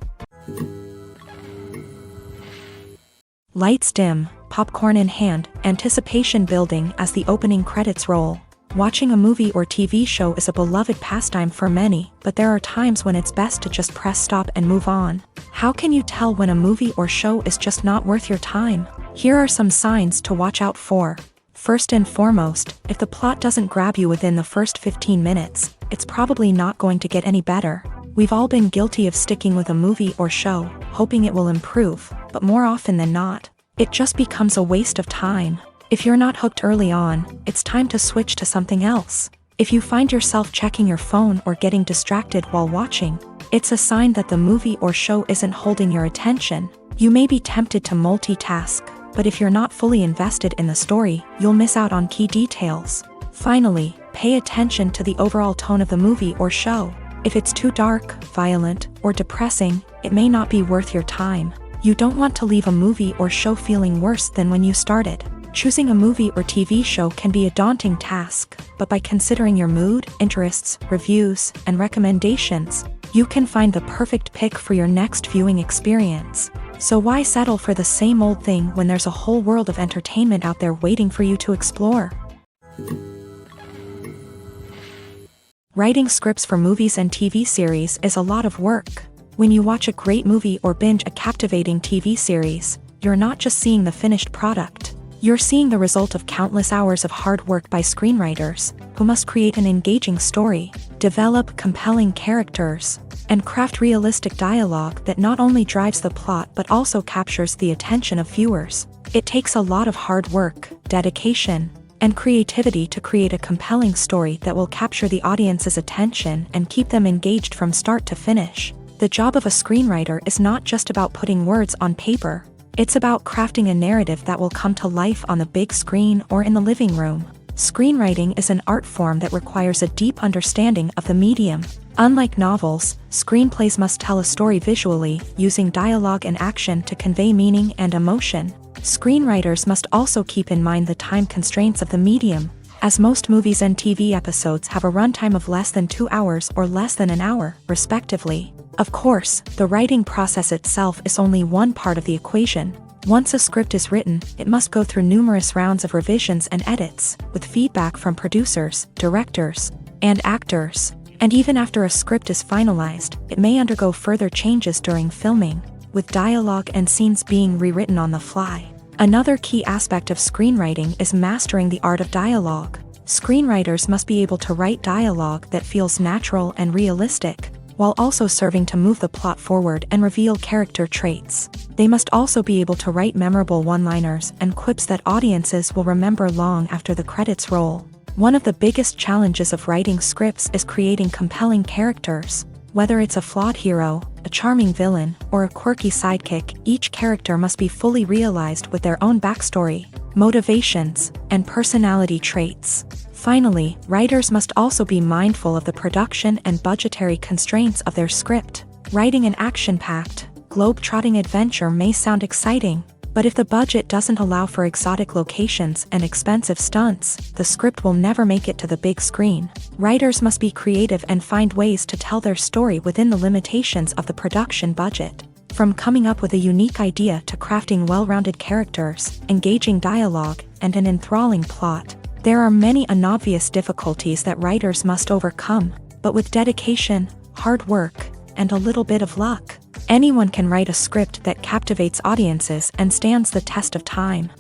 Lights dim, popcorn in hand, anticipation building as the opening credits roll. Watching a movie or TV show is a beloved pastime for many, but there are times when it's best to just press stop and move on. How can you tell when a movie or show is just not worth your time? Here are some signs to watch out for. First and foremost, if the plot doesn't grab you within the first 15 minutes, it's probably not going to get any better. We've all been guilty of sticking with a movie or show, hoping it will improve, but more often than not, it just becomes a waste of time. If you're not hooked early on, it's time to switch to something else. If you find yourself checking your phone or getting distracted while watching, it's a sign that the movie or show isn't holding your attention. You may be tempted to multitask, but if you're not fully invested in the story, you'll miss out on key details. Finally, pay attention to the overall tone of the movie or show. If it's too dark, violent, or depressing, it may not be worth your time. You don't want to leave a movie or show feeling worse than when you started. Choosing a movie or TV show can be a daunting task, but by considering your mood, interests, reviews, and recommendations, you can find the perfect pick for your next viewing experience. So why settle for the same old thing when there's a whole world of entertainment out there waiting for you to explore? Writing scripts for movies and TV series is a lot of work. When you watch a great movie or binge a captivating TV series, you're not just seeing the finished product. You're seeing the result of countless hours of hard work by screenwriters, who must create an engaging story, develop compelling characters, and craft realistic dialogue that not only drives the plot but also captures the attention of viewers. It takes a lot of hard work, dedication, and creativity to create a compelling story that will capture the audience's attention and keep them engaged from start to finish. The job of a screenwriter is not just about putting words on paper. It's about crafting a narrative that will come to life on the big screen or in the living room. Screenwriting is an art form that requires a deep understanding of the medium. Unlike novels, screenplays must tell a story visually, using dialogue and action to convey meaning and emotion. Screenwriters must also keep in mind the time constraints of the medium, as most movies and TV episodes have a runtime of less than 2 hours or less than an hour, respectively. Of course, the writing process itself is only one part of the equation. Once a script is written, it must go through numerous rounds of revisions and edits, with feedback from producers, directors, and actors. And even after a script is finalized, it may undergo further changes during filming, with dialogue and scenes being rewritten on the fly. Another key aspect of screenwriting is mastering the art of dialogue. Screenwriters must be able to write dialogue that feels natural and realistic, while also serving to move the plot forward and reveal character traits. They must also be able to write memorable one-liners and quips that audiences will remember long after the credits roll. One of the biggest challenges of writing scripts is creating compelling characters. Whether it's a flawed hero, a charming villain, or a quirky sidekick, each character must be fully realized with their own backstory, motivations, and personality traits. Finally, writers must also be mindful of the production and budgetary constraints of their script. Writing an action-packed, globe-trotting adventure may sound exciting, but if the budget doesn't allow for exotic locations and expensive stunts, the script will never make it to the big screen. Writers must be creative and find ways to tell their story within the limitations of the production budget. From coming up with a unique idea to crafting well-rounded characters, engaging dialogue, and an enthralling plot, there are many unobvious difficulties that writers must overcome, but with dedication, hard work, and a little bit of luck, anyone can write a script that captivates audiences and stands the test of time.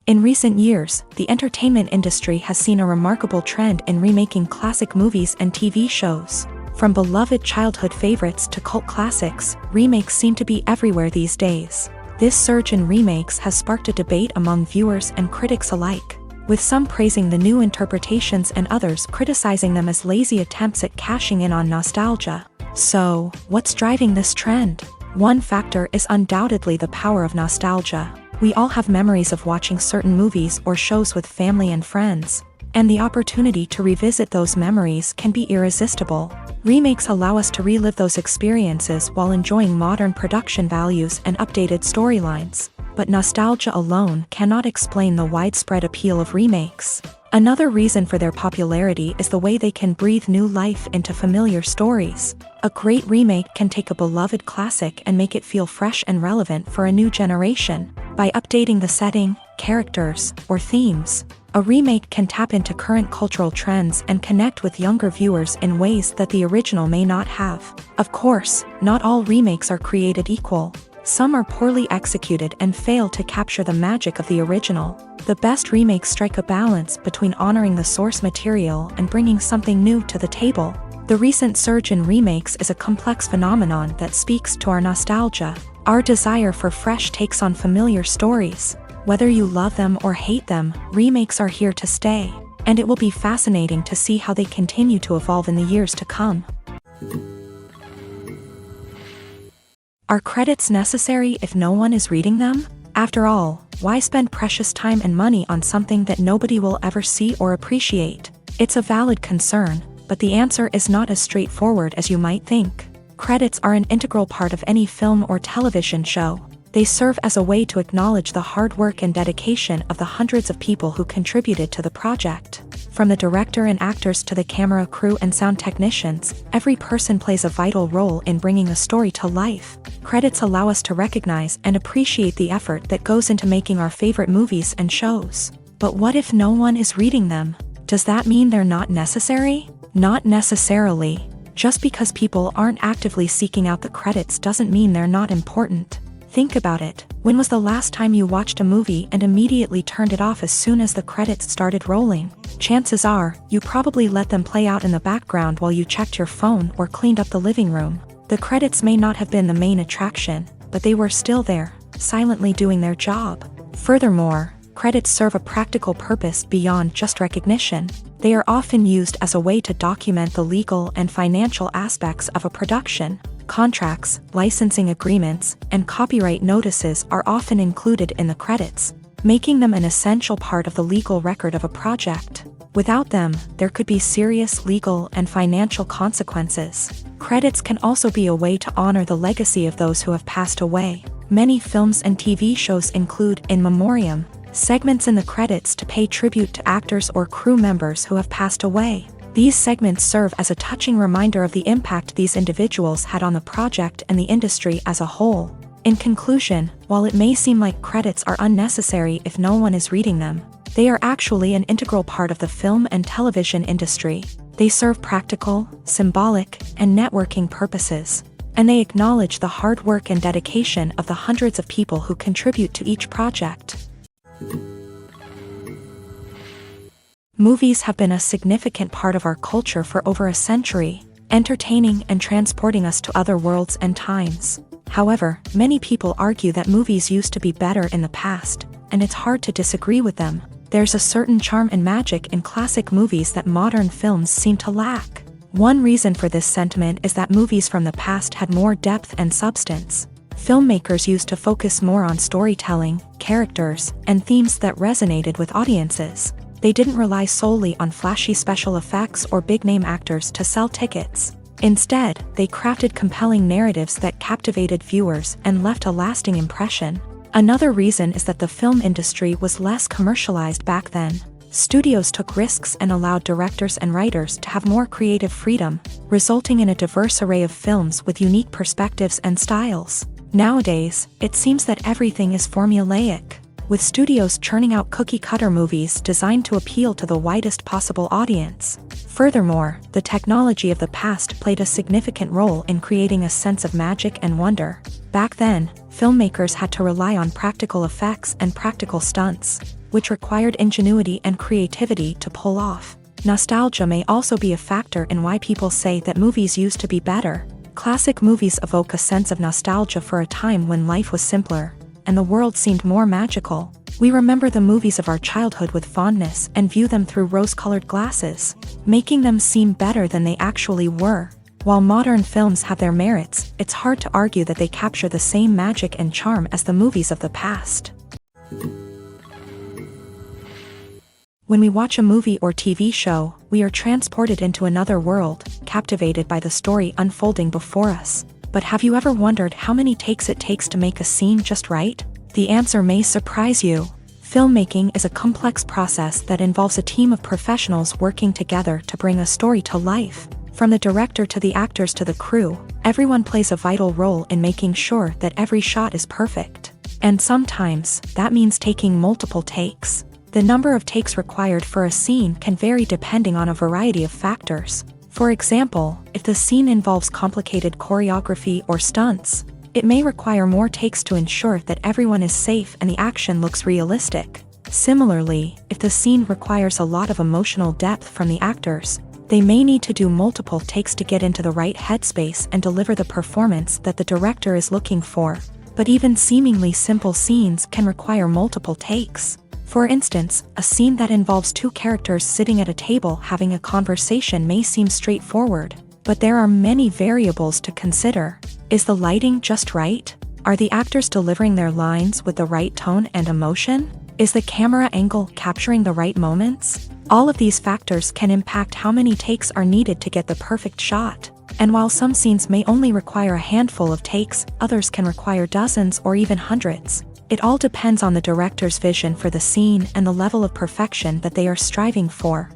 In recent years, the entertainment industry has seen a remarkable trend in remaking classic movies and TV shows. From beloved childhood favorites to cult classics, remakes seem to be everywhere these days. This surge in remakes has sparked a debate among viewers and critics alike, with some praising the new interpretations and others criticizing them as lazy attempts at cashing in on nostalgia. So, what's driving this trend? One factor is undoubtedly the power of nostalgia. We all have memories of watching certain movies or shows with family and friends, and the opportunity to revisit those memories can be irresistible. Remakes allow us to relive those experiences while enjoying modern production values and updated storylines. But nostalgia alone cannot explain the widespread appeal of remakes. Another reason for their popularity is the way they can breathe new life into familiar stories. A great remake can take a beloved classic and make it feel fresh and relevant for a new generation. By updating the setting, characters, or themes, a remake can tap into current cultural trends and connect with younger viewers in ways that the original may not have. Of course, not all remakes are created equal. Some are poorly executed and fail to capture the magic of the original. The best remakes strike a balance between honoring the source material and bringing something new to the table. The recent surge in remakes is a complex phenomenon that speaks to our nostalgia, our desire for fresh takes on familiar stories. Whether you love them or hate them, remakes are here to stay, and it will be fascinating to see how they continue to evolve in the years to come. Are credits necessary if no one is reading them? After all, why spend precious time and money on something that nobody will ever see or appreciate? It's a valid concern, but the answer is not as straightforward as you might think. Credits are an integral part of any film or television show. They serve as a way to acknowledge the hard work and dedication of the hundreds of people who contributed to the project. From the director and actors to the camera crew and sound technicians, every person plays a vital role in bringing a story to life. Credits allow us to recognize and appreciate the effort that goes into making our favorite movies and shows. But what if no one is reading them? Does that mean they're not necessary? Not necessarily. Just because people aren't actively seeking out the credits doesn't mean they're not important. Think about it. When was the last time you watched a movie and immediately turned it off as soon as the credits started rolling? Chances are, you probably let them play out in the background while you checked your phone or cleaned up the living room. The credits may not have been the main attraction, but they were still there, silently doing their job. Furthermore, credits serve a practical purpose beyond just recognition. They are often used as a way to document the legal and financial aspects of a production. Contracts, licensing agreements, and copyright notices are often included in the credits, making them an essential part of the legal record of a project. Without them, there could be serious legal and financial consequences. Credits can also be a way to honor the legacy of those who have passed away. Many films and TV shows include in memoriam segments in the credits to pay tribute to actors or crew members who have passed away. These segments serve as a touching reminder of the impact these individuals had on the project and the industry as a whole. In conclusion, while it may seem like credits are unnecessary if no one is reading them, they are actually an integral part of the film and television industry. They serve practical, symbolic, and networking purposes, and they acknowledge the hard work and dedication of the hundreds of people who contribute to each project. Movies have been a significant part of our culture for over a century, entertaining and transporting us to other worlds and times. However, many people argue that movies used to be better in the past, and it's hard to disagree with them. There's a certain charm and magic in classic movies that modern films seem to lack. One reason for this sentiment is that movies from the past had more depth and substance. Filmmakers used to focus more on storytelling, characters, and themes that resonated with audiences. They didn't rely solely on flashy special effects or big-name actors to sell tickets. Instead, they crafted compelling narratives that captivated viewers and left a lasting impression. Another reason is that the film industry was less commercialized back then. Studios took risks and allowed directors and writers to have more creative freedom, resulting in a diverse array of films with unique perspectives and styles. Nowadays, it seems that everything is formulaic, with studios churning out cookie-cutter movies designed to appeal to the widest possible audience. Furthermore, the technology of the past played a significant role in creating a sense of magic and wonder. Back then, filmmakers had to rely on practical effects and practical stunts, which required ingenuity and creativity to pull off. Nostalgia may also be a factor in why people say that movies used to be better. Classic movies evoke a sense of nostalgia for a time when life was simpler, and the world seemed more magical. We remember the movies of our childhood with fondness and view them through rose-colored glasses, making them seem better than they actually were. While modern films have their merits, it's hard to argue that they capture the same magic and charm as the movies of the past. When we watch a movie or TV show, we are transported into another world, captivated by the story unfolding before us. But have you ever wondered how many takes it takes to make a scene just right? The answer may surprise you. Filmmaking is a complex process that involves a team of professionals working together to bring a story to life. From the director to the actors to the crew, everyone plays a vital role in making sure that every shot is perfect. And sometimes, that means taking multiple takes. The number of takes required for a scene can vary depending on a variety of factors. For example, if the scene involves complicated choreography or stunts, it may require more takes to ensure that everyone is safe and the action looks realistic. Similarly, if the scene requires a lot of emotional depth from the actors, they may need to do multiple takes to get into the right headspace and deliver the performance that the director is looking for. But even seemingly simple scenes can require multiple takes. For instance, a scene that involves two characters sitting at a table having a conversation may seem straightforward, but there are many variables to consider. Is the lighting just right? Are the actors delivering their lines with the right tone and emotion? Is the camera angle capturing the right moments? All of these factors can impact how many takes are needed to get the perfect shot. And while some scenes may only require a handful of takes, others can require dozens or even hundreds. It all depends on the director's vision for the scene and the level of perfection that they are striving for.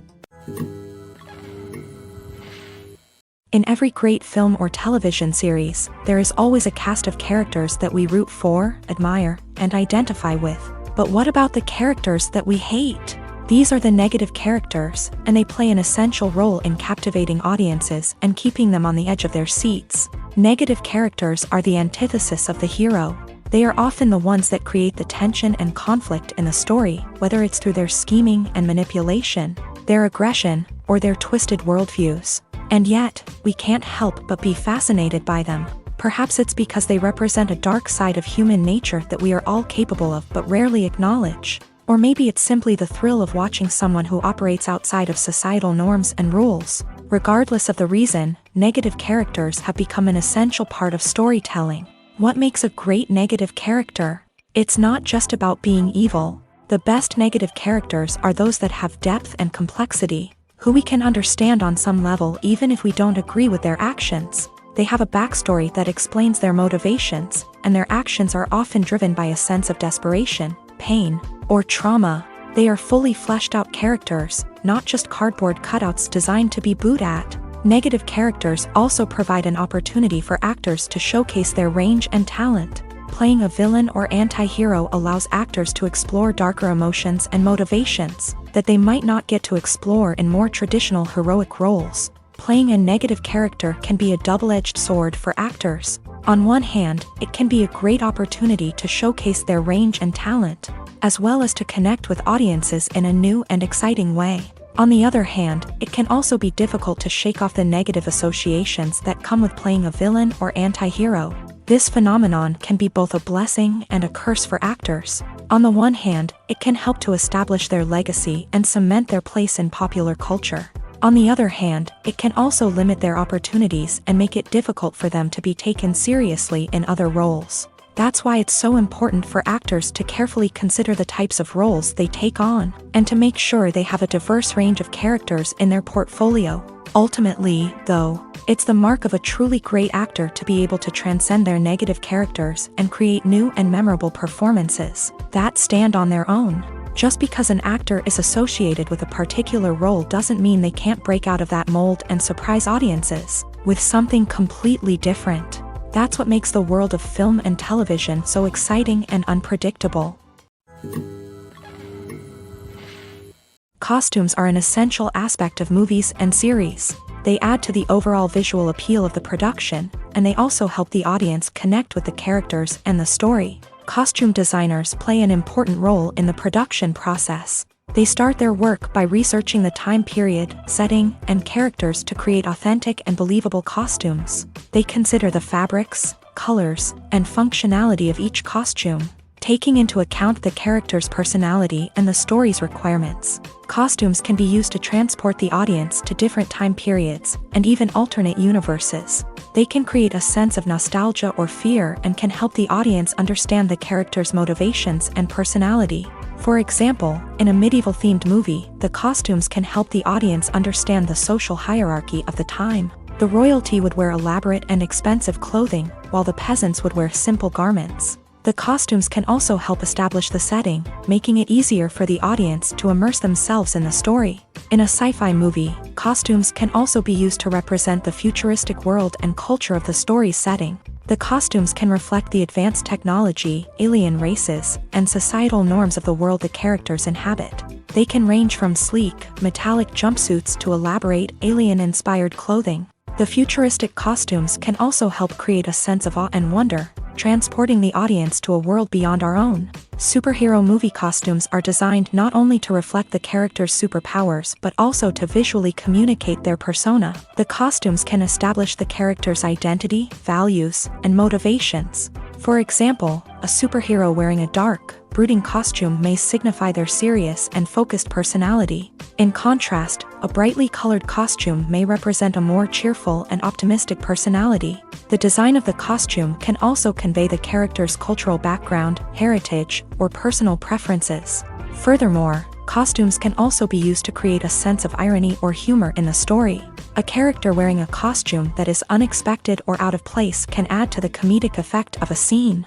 In every great film or television series, there is always a cast of characters that we root for, admire, and identify with. But what about the characters that we hate? These are the negative characters, and they play an essential role in captivating audiences and keeping them on the edge of their seats. Negative characters are the antithesis of the hero. They are often the ones that create the tension and conflict in the story, whether it's through their scheming and manipulation, their aggression, or their twisted worldviews. And yet, we can't help but be fascinated by them. Perhaps it's because they represent a dark side of human nature that we are all capable of but rarely acknowledge. Or maybe it's simply the thrill of watching someone who operates outside of societal norms and rules. Regardless of the reason, negative characters have become an essential part of storytelling. What makes a great negative character? It's not just about being evil. The best negative characters are those that have depth and complexity, who we can understand on some level even if we don't agree with their actions. They have a backstory that explains their motivations, and their actions are often driven by a sense of desperation, pain, or trauma. They are fully fleshed out characters, not just cardboard cutouts designed to be booed at. Negative characters also provide an opportunity for actors to showcase their range and talent. Playing a villain or anti-hero allows actors to explore darker emotions and motivations that they might not get to explore in more traditional heroic roles. Playing a negative character can be a double-edged sword for actors. On one hand, it can be a great opportunity to showcase their range and talent, as well as to connect with audiences in a new and exciting way. On the other hand, it can also be difficult to shake off the negative associations that come with playing a villain or anti-hero. This phenomenon can be both a blessing and a curse for actors. On the one hand, it can help to establish their legacy and cement their place in popular culture. On the other hand, it can also limit their opportunities and make it difficult for them to be taken seriously in other roles. That's why it's so important for actors to carefully consider the types of roles they take on, and to make sure they have a diverse range of characters in their portfolio. Ultimately, though, it's the mark of a truly great actor to be able to transcend their negative characters and create new and memorable performances that stand on their own. Just because an actor is associated with a particular role doesn't mean they can't break out of that mold and surprise audiences with something completely different. That's what makes the world of film and television so exciting and unpredictable. Costumes are an essential aspect of movies and series. They add to the overall visual appeal of the production, and they also help the audience connect with the characters and the story. Costume designers play an important role in the production process. They start their work by researching the time period, setting, and characters to create authentic and believable costumes. They consider the fabrics, colors, and functionality of each costume, taking into account the character's personality and the story's requirements. Costumes can be used to transport the audience to different time periods and even alternate universes. They can create a sense of nostalgia or fear and can help the audience understand the character's motivations and personality. For example, in a medieval-themed movie, the costumes can help the audience understand the social hierarchy of the time. The royalty would wear elaborate and expensive clothing, while the peasants would wear simple garments. The costumes can also help establish the setting, making it easier for the audience to immerse themselves in the story. In a sci-fi movie, costumes can also be used to represent the futuristic world and culture of the story's setting. The costumes can reflect the advanced technology, alien races, and societal norms of the world the characters inhabit. They can range from sleek, metallic jumpsuits to elaborate, alien-inspired clothing. The futuristic costumes can also help create a sense of awe and wonder, transporting the audience to a world beyond our own. Superhero movie costumes are designed not only to reflect the character's superpowers but also to visually communicate their persona. The costumes can establish the character's identity, values, and motivations. For example, a superhero wearing a dark, brooding costume may signify their serious and focused personality. In contrast, a brightly colored costume may represent a more cheerful and optimistic personality. The design of the costume can also convey the character's cultural background, heritage, or personal preferences. Furthermore, Costumes can also be used to create a sense of irony or humor in the story. A character wearing a costume that is unexpected or out of place can add to the comedic effect of a scene.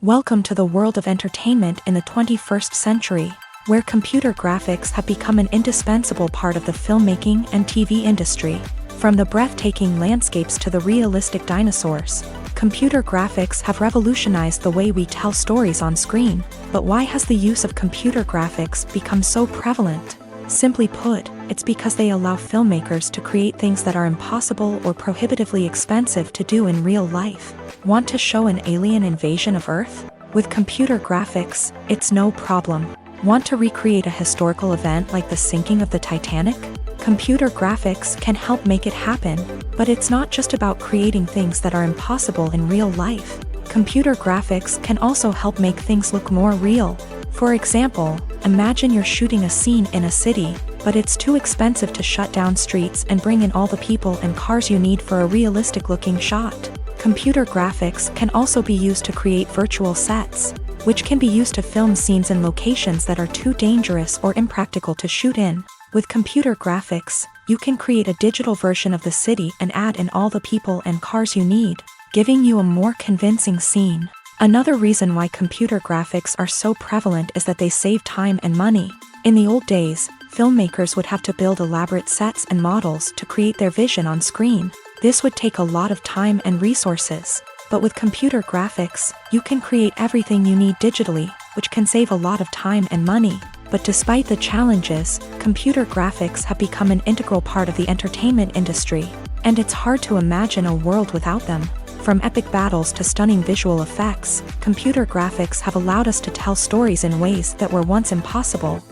Welcome to the world of entertainment in the 21st century, where computer graphics have become an indispensable part of the filmmaking and TV industry. From the breathtaking landscapes to the realistic dinosaurs, computer graphics have revolutionized the way we tell stories on screen. But why has the use of computer graphics become so prevalent? Simply put, it's because they allow filmmakers to create things that are impossible or prohibitively expensive to do in real life. Want to show an alien invasion of Earth? With computer graphics, it's no problem. Want to recreate a historical event like the sinking of the Titanic? Computer graphics can help make it happen, but it's not just about creating things that are impossible in real life. Computer graphics can also help make things look more real. For example, imagine you're shooting a scene in a city, but it's too expensive to shut down streets and bring in all the people and cars you need for a realistic-looking shot. Computer graphics can also be used to create virtual sets, which can be used to film scenes in locations that are too dangerous or impractical to shoot in. With computer graphics, you can create a digital version of the city and add in all the people and cars you need, giving you a more convincing scene. Another reason why computer graphics are so prevalent is that they save time and money. In the old days, filmmakers would have to build elaborate sets and models to create their vision on screen. This would take a lot of time and resources. But with computer graphics, you can create everything you need digitally, which can save a lot of time and money. But despite the challenges, computer graphics have become an integral part of the entertainment industry, and it's hard to imagine a world without them. From epic battles to stunning visual effects, computer graphics have allowed us to tell stories in ways that were once impossible.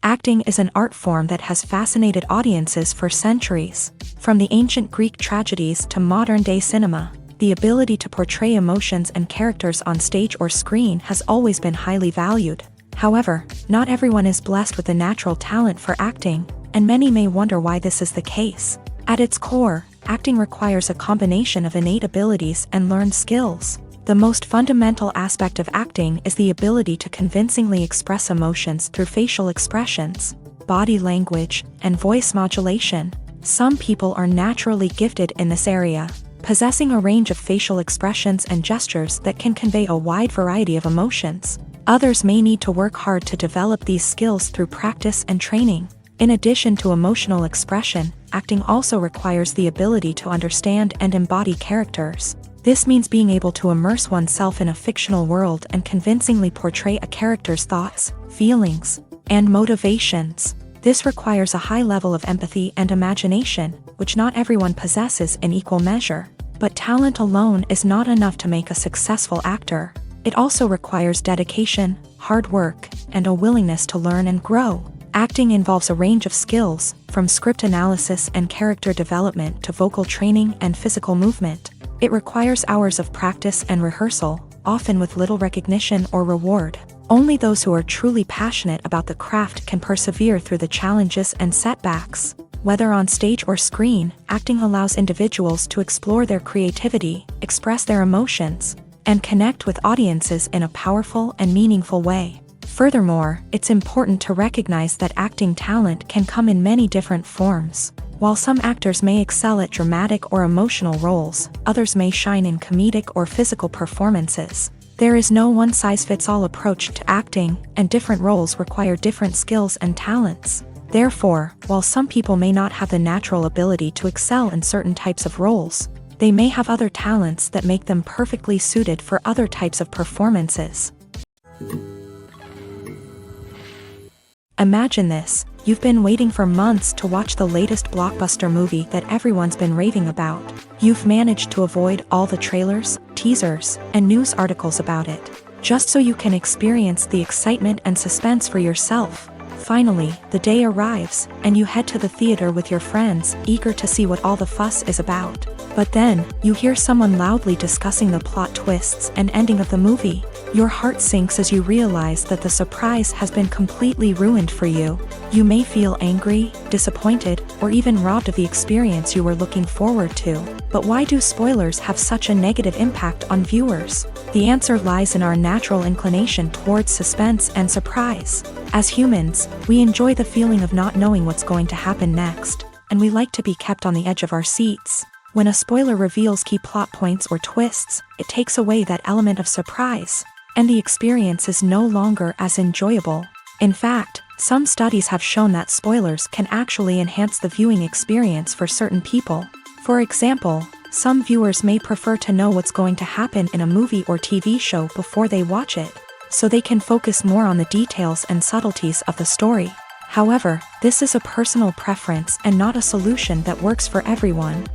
Acting is an art form that has fascinated audiences for centuries. From the ancient Greek tragedies to modern-day cinema, the ability to portray emotions and characters on stage or screen has always been highly valued. However, not everyone is blessed with the natural talent for acting, and many may wonder why this is the case. At its core, acting requires a combination of innate abilities and learned skills. The most fundamental aspect of acting is the ability to convincingly express emotions through facial expressions, body language, and voice modulation. Some people are naturally gifted in this area, possessing a range of facial expressions and gestures that can convey a wide variety of emotions. Others may need to work hard to develop these skills through practice and training. In addition to emotional expression, acting also requires the ability to understand and embody characters. This means being able to immerse oneself in a fictional world and convincingly portray a character's thoughts, feelings, and motivations. This requires a high level of empathy and imagination, which not everyone possesses in equal measure. But talent alone is not enough to make a successful actor. It also requires dedication, hard work, and a willingness to learn and grow. Acting involves a range of skills, from script analysis and character development to vocal training and physical movement. It requires hours of practice and rehearsal, often with little recognition or reward. Only those who are truly passionate about the craft can persevere through the challenges and setbacks. Whether on stage or screen, acting allows individuals to explore their creativity, express their emotions, and connect with audiences in a powerful and meaningful way. Furthermore, it's important to recognize that acting talent can come in many different forms. While some actors may excel at dramatic or emotional roles, others may shine in comedic or physical performances. There is no one-size-fits-all approach to acting, and different roles require different skills and talents. Therefore, while some people may not have the natural ability to excel in certain types of roles, they may have other talents that make them perfectly suited for other types of performances. Imagine this: you've been waiting for months to watch the latest blockbuster movie that everyone's been raving about. You've managed to avoid all the trailers, teasers, and news articles about it, just so you can experience the excitement and suspense for yourself. Finally, the day arrives, and you head to the theater with your friends, eager to see what all the fuss is about. But then, you hear someone loudly discussing the plot twists and ending of the movie. Your heart sinks as you realize that the surprise has been completely ruined for you. You may feel angry, disappointed, or even robbed of the experience you were looking forward to. But why do spoilers have such a negative impact on viewers? The answer lies in our natural inclination towards suspense and surprise. As humans, we enjoy the feeling of not knowing what's going to happen next, and we like to be kept on the edge of our seats. When a spoiler reveals key plot points or twists, it takes away that element of surprise, and the experience is no longer as enjoyable. In fact, some studies have shown that spoilers can actually enhance the viewing experience for certain people. For example, some viewers may prefer to know what's going to happen in a movie or TV show before they watch it, so they can focus more on the details and subtleties of the story. However, this is a personal preference and not a solution that works for everyone.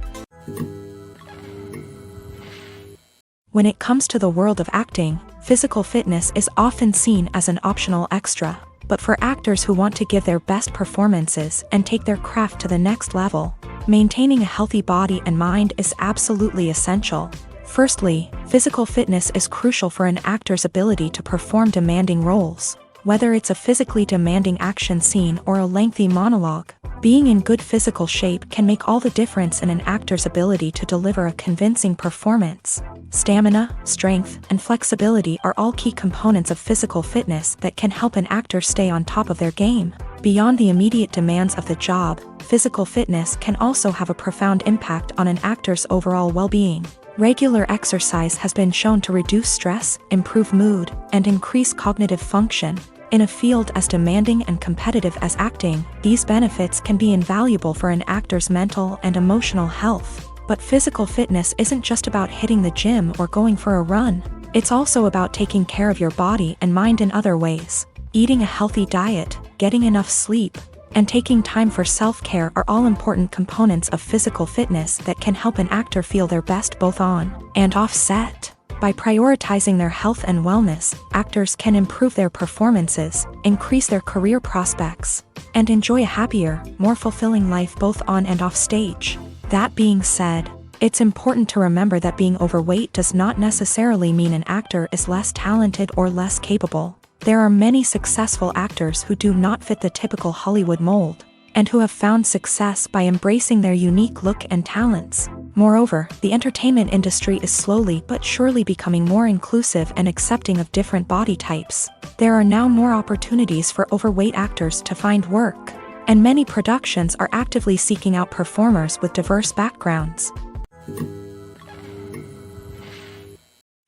When it comes to the world of acting, physical fitness is often seen as an optional extra. But for actors who want to give their best performances and take their craft to the next level, maintaining a healthy body and mind is absolutely essential. Firstly, physical fitness is crucial for an actor's ability to perform demanding roles. Whether it's a physically demanding action scene or a lengthy monologue, being in good physical shape can make all the difference in an actor's ability to deliver a convincing performance. Stamina, strength, and flexibility are all key components of physical fitness that can help an actor stay on top of their game. Beyond the immediate demands of the job, physical fitness can also have a profound impact on an actor's overall well-being. Regular exercise has been shown to reduce stress, improve mood, and increase cognitive function. In a field as demanding and competitive as acting, these benefits can be invaluable for an actor's mental and emotional health. But physical fitness isn't just about hitting the gym or going for a run. It's also about taking care of your body and mind in other ways. Eating a healthy diet, getting enough sleep, and taking time for self-care are all important components of physical fitness that can help an actor feel their best both on and off set. By prioritizing their health and wellness, actors can improve their performances, increase their career prospects, and enjoy a happier, more fulfilling life both on and off stage. That being said, it's important to remember that being overweight does not necessarily mean an actor is less talented or less capable. There are many successful actors who do not fit the typical Hollywood mold, and who have found success by embracing their unique look and talents. Moreover, the entertainment industry is slowly but surely becoming more inclusive and accepting of different body types. There are now more opportunities for overweight actors to find work, and many productions are actively seeking out performers with diverse backgrounds.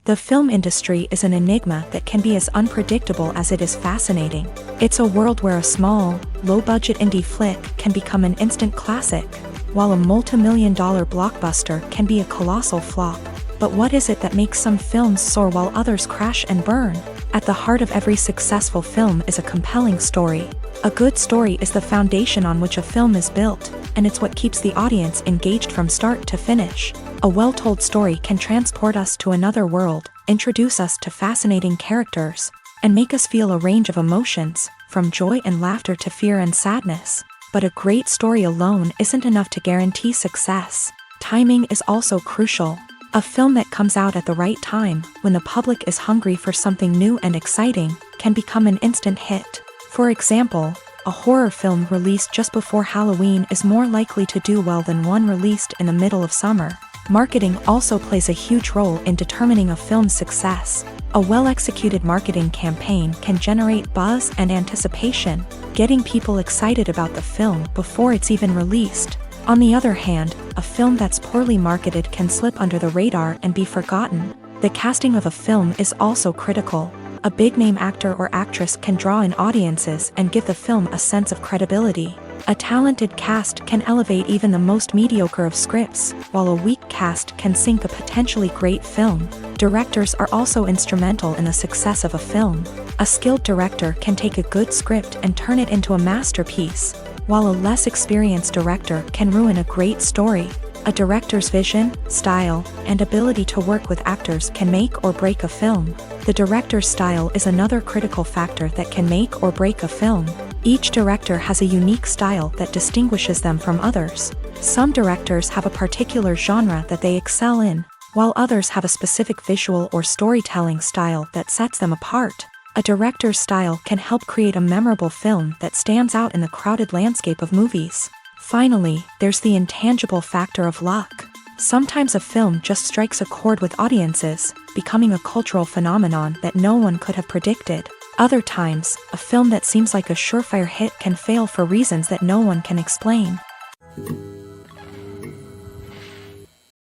The film industry is an enigma that can be as unpredictable as it is fascinating. It's a world where a small, low-budget indie flick can become an instant classic, while a multi-million-dollar blockbuster can be a colossal flop. But what is it that makes some films soar while others crash and burn? At the heart of every successful film is a compelling story. A good story is the foundation on which a film is built, and it's what keeps the audience engaged from start to finish. A well-told story can transport us to another world, introduce us to fascinating characters, and make us feel a range of emotions, from joy and laughter to fear and sadness. But a great story alone isn't enough to guarantee success. Timing is also crucial. A film that comes out at the right time, when the public is hungry for something new and exciting, can become an instant hit. For example, a horror film released just before Halloween is more likely to do well than one released in the middle of summer. Marketing also plays a huge role in determining a film's success. A well-executed marketing campaign can generate buzz and anticipation, getting people excited about the film before it's even released. On the other hand, a film that's poorly marketed can slip under the radar and be forgotten. The casting of a film is also critical. A big-name actor or actress can draw in audiences and give the film a sense of credibility. A talented cast can elevate even the most mediocre of scripts, while a weak cast can sink a potentially great film. Directors are also instrumental in the success of a film. A skilled director can take a good script and turn it into a masterpiece, while a less experienced director can ruin a great story. A director's vision, style, and ability to work with actors can make or break a film. The director's style is another critical factor that can make or break a film. Each director has a unique style that distinguishes them from others. Some directors have a particular genre that they excel in, while others have a specific visual or storytelling style that sets them apart. A director's style can help create a memorable film that stands out in the crowded landscape of movies. Finally, there's the intangible factor of luck. Sometimes a film just strikes a chord with audiences, becoming a cultural phenomenon that no one could have predicted. Other times, a film that seems like a surefire hit can fail for reasons that no one can explain.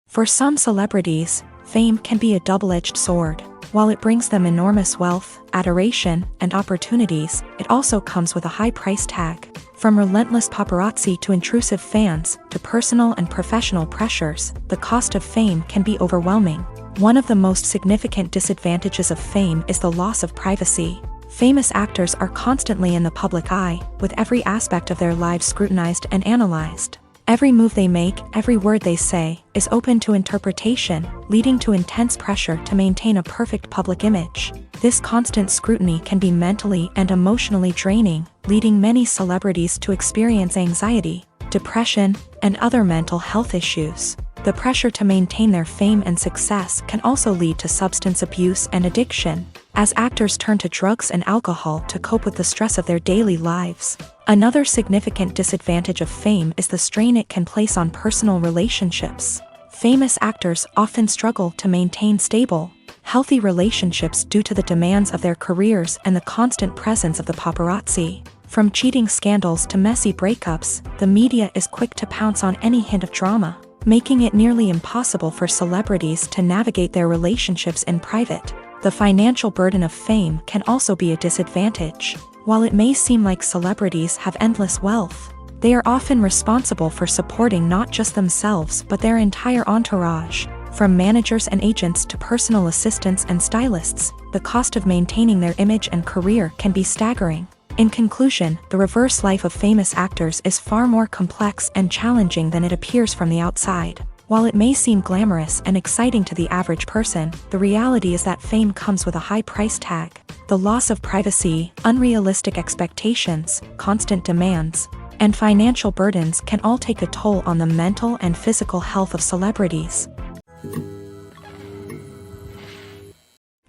For some celebrities, fame can be a double-edged sword. While it brings them enormous wealth, adoration, and opportunities, it also comes with a high price tag. From relentless paparazzi to intrusive fans, to personal and professional pressures, the cost of fame can be overwhelming. One of the most significant disadvantages of fame is the loss of privacy. Famous actors are constantly in the public eye, with every aspect of their lives scrutinized and analyzed. Every move they make, every word they say, is open to interpretation, leading to intense pressure to maintain a perfect public image. This constant scrutiny can be mentally and emotionally draining, leading many celebrities to experience anxiety, depression, and other mental health issues. The pressure to maintain their fame and success can also lead to substance abuse and addiction, as actors turn to drugs and alcohol to cope with the stress of their daily lives. Another significant disadvantage of fame is the strain it can place on personal relationships. Famous actors often struggle to maintain stable, healthy relationships due to the demands of their careers and the constant presence of the paparazzi. From cheating scandals to messy breakups, the media is quick to pounce on any hint of drama, making it nearly impossible for celebrities to navigate their relationships in private. The financial burden of fame can also be a disadvantage. While it may seem like celebrities have endless wealth, they are often responsible for supporting not just themselves but their entire entourage. From managers and agents to personal assistants and stylists, the cost of maintaining their image and career can be staggering. In conclusion, the reverse life of famous actors is far more complex and challenging than it appears from the outside. While it may seem glamorous and exciting to the average person, the reality is that fame comes with a high price tag. The loss of privacy, unrealistic expectations, constant demands, and financial burdens can all take a toll on the mental and physical health of celebrities.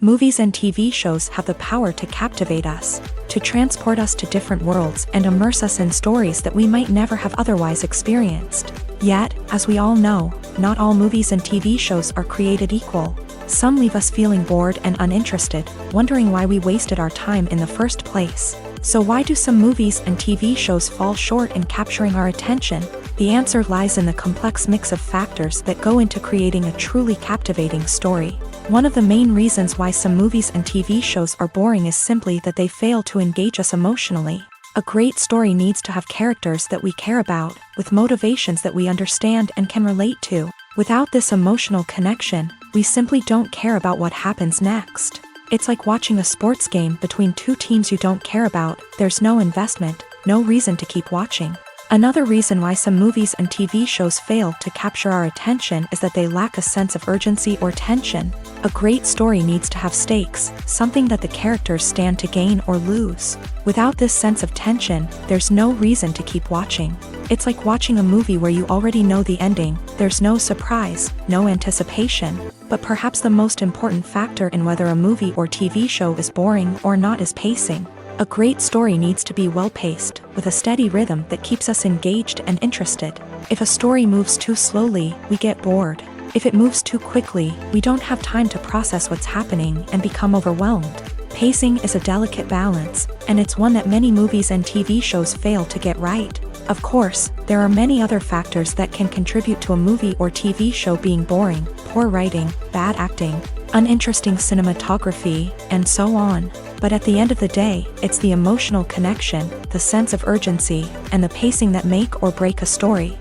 Movies and TV shows have the power to captivate us, to transport us to different worlds and immerse us in stories that we might never have otherwise experienced. Yet, as we all know, not all movies and TV shows are created equal. Some leave us feeling bored and uninterested, wondering why we wasted our time in the first place. So why do some movies and TV shows fall short in capturing our attention? The answer lies in the complex mix of factors that go into creating a truly captivating story. One of the main reasons why some movies and TV shows are boring is simply that they fail to engage us emotionally. A great story needs to have characters that we care about, with motivations that we understand and can relate to. Without this emotional connection, we simply don't care about what happens next. It's like watching a sports game between two teams you don't care about. There's no investment, no reason to keep watching. Another reason why some movies and TV shows fail to capture our attention is that they lack a sense of urgency or tension. A great story needs to have stakes, something that the characters stand to gain or lose. Without this sense of tension, there's no reason to keep watching. It's like watching a movie where you already know the ending. There's no surprise, no anticipation. But perhaps the most important factor in whether a movie or TV show is boring or not is pacing. A great story needs to be well-paced, with a steady rhythm that keeps us engaged and interested. If a story moves too slowly, we get bored. If it moves too quickly, we don't have time to process what's happening and become overwhelmed. Pacing is a delicate balance, and it's one that many movies and TV shows fail to get right. Of course, there are many other factors that can contribute to a movie or TV show being boring: poor writing, bad acting, uninteresting cinematography, and so on. But at the end of the day, it's the emotional connection, the sense of urgency, and the pacing that make or break a story.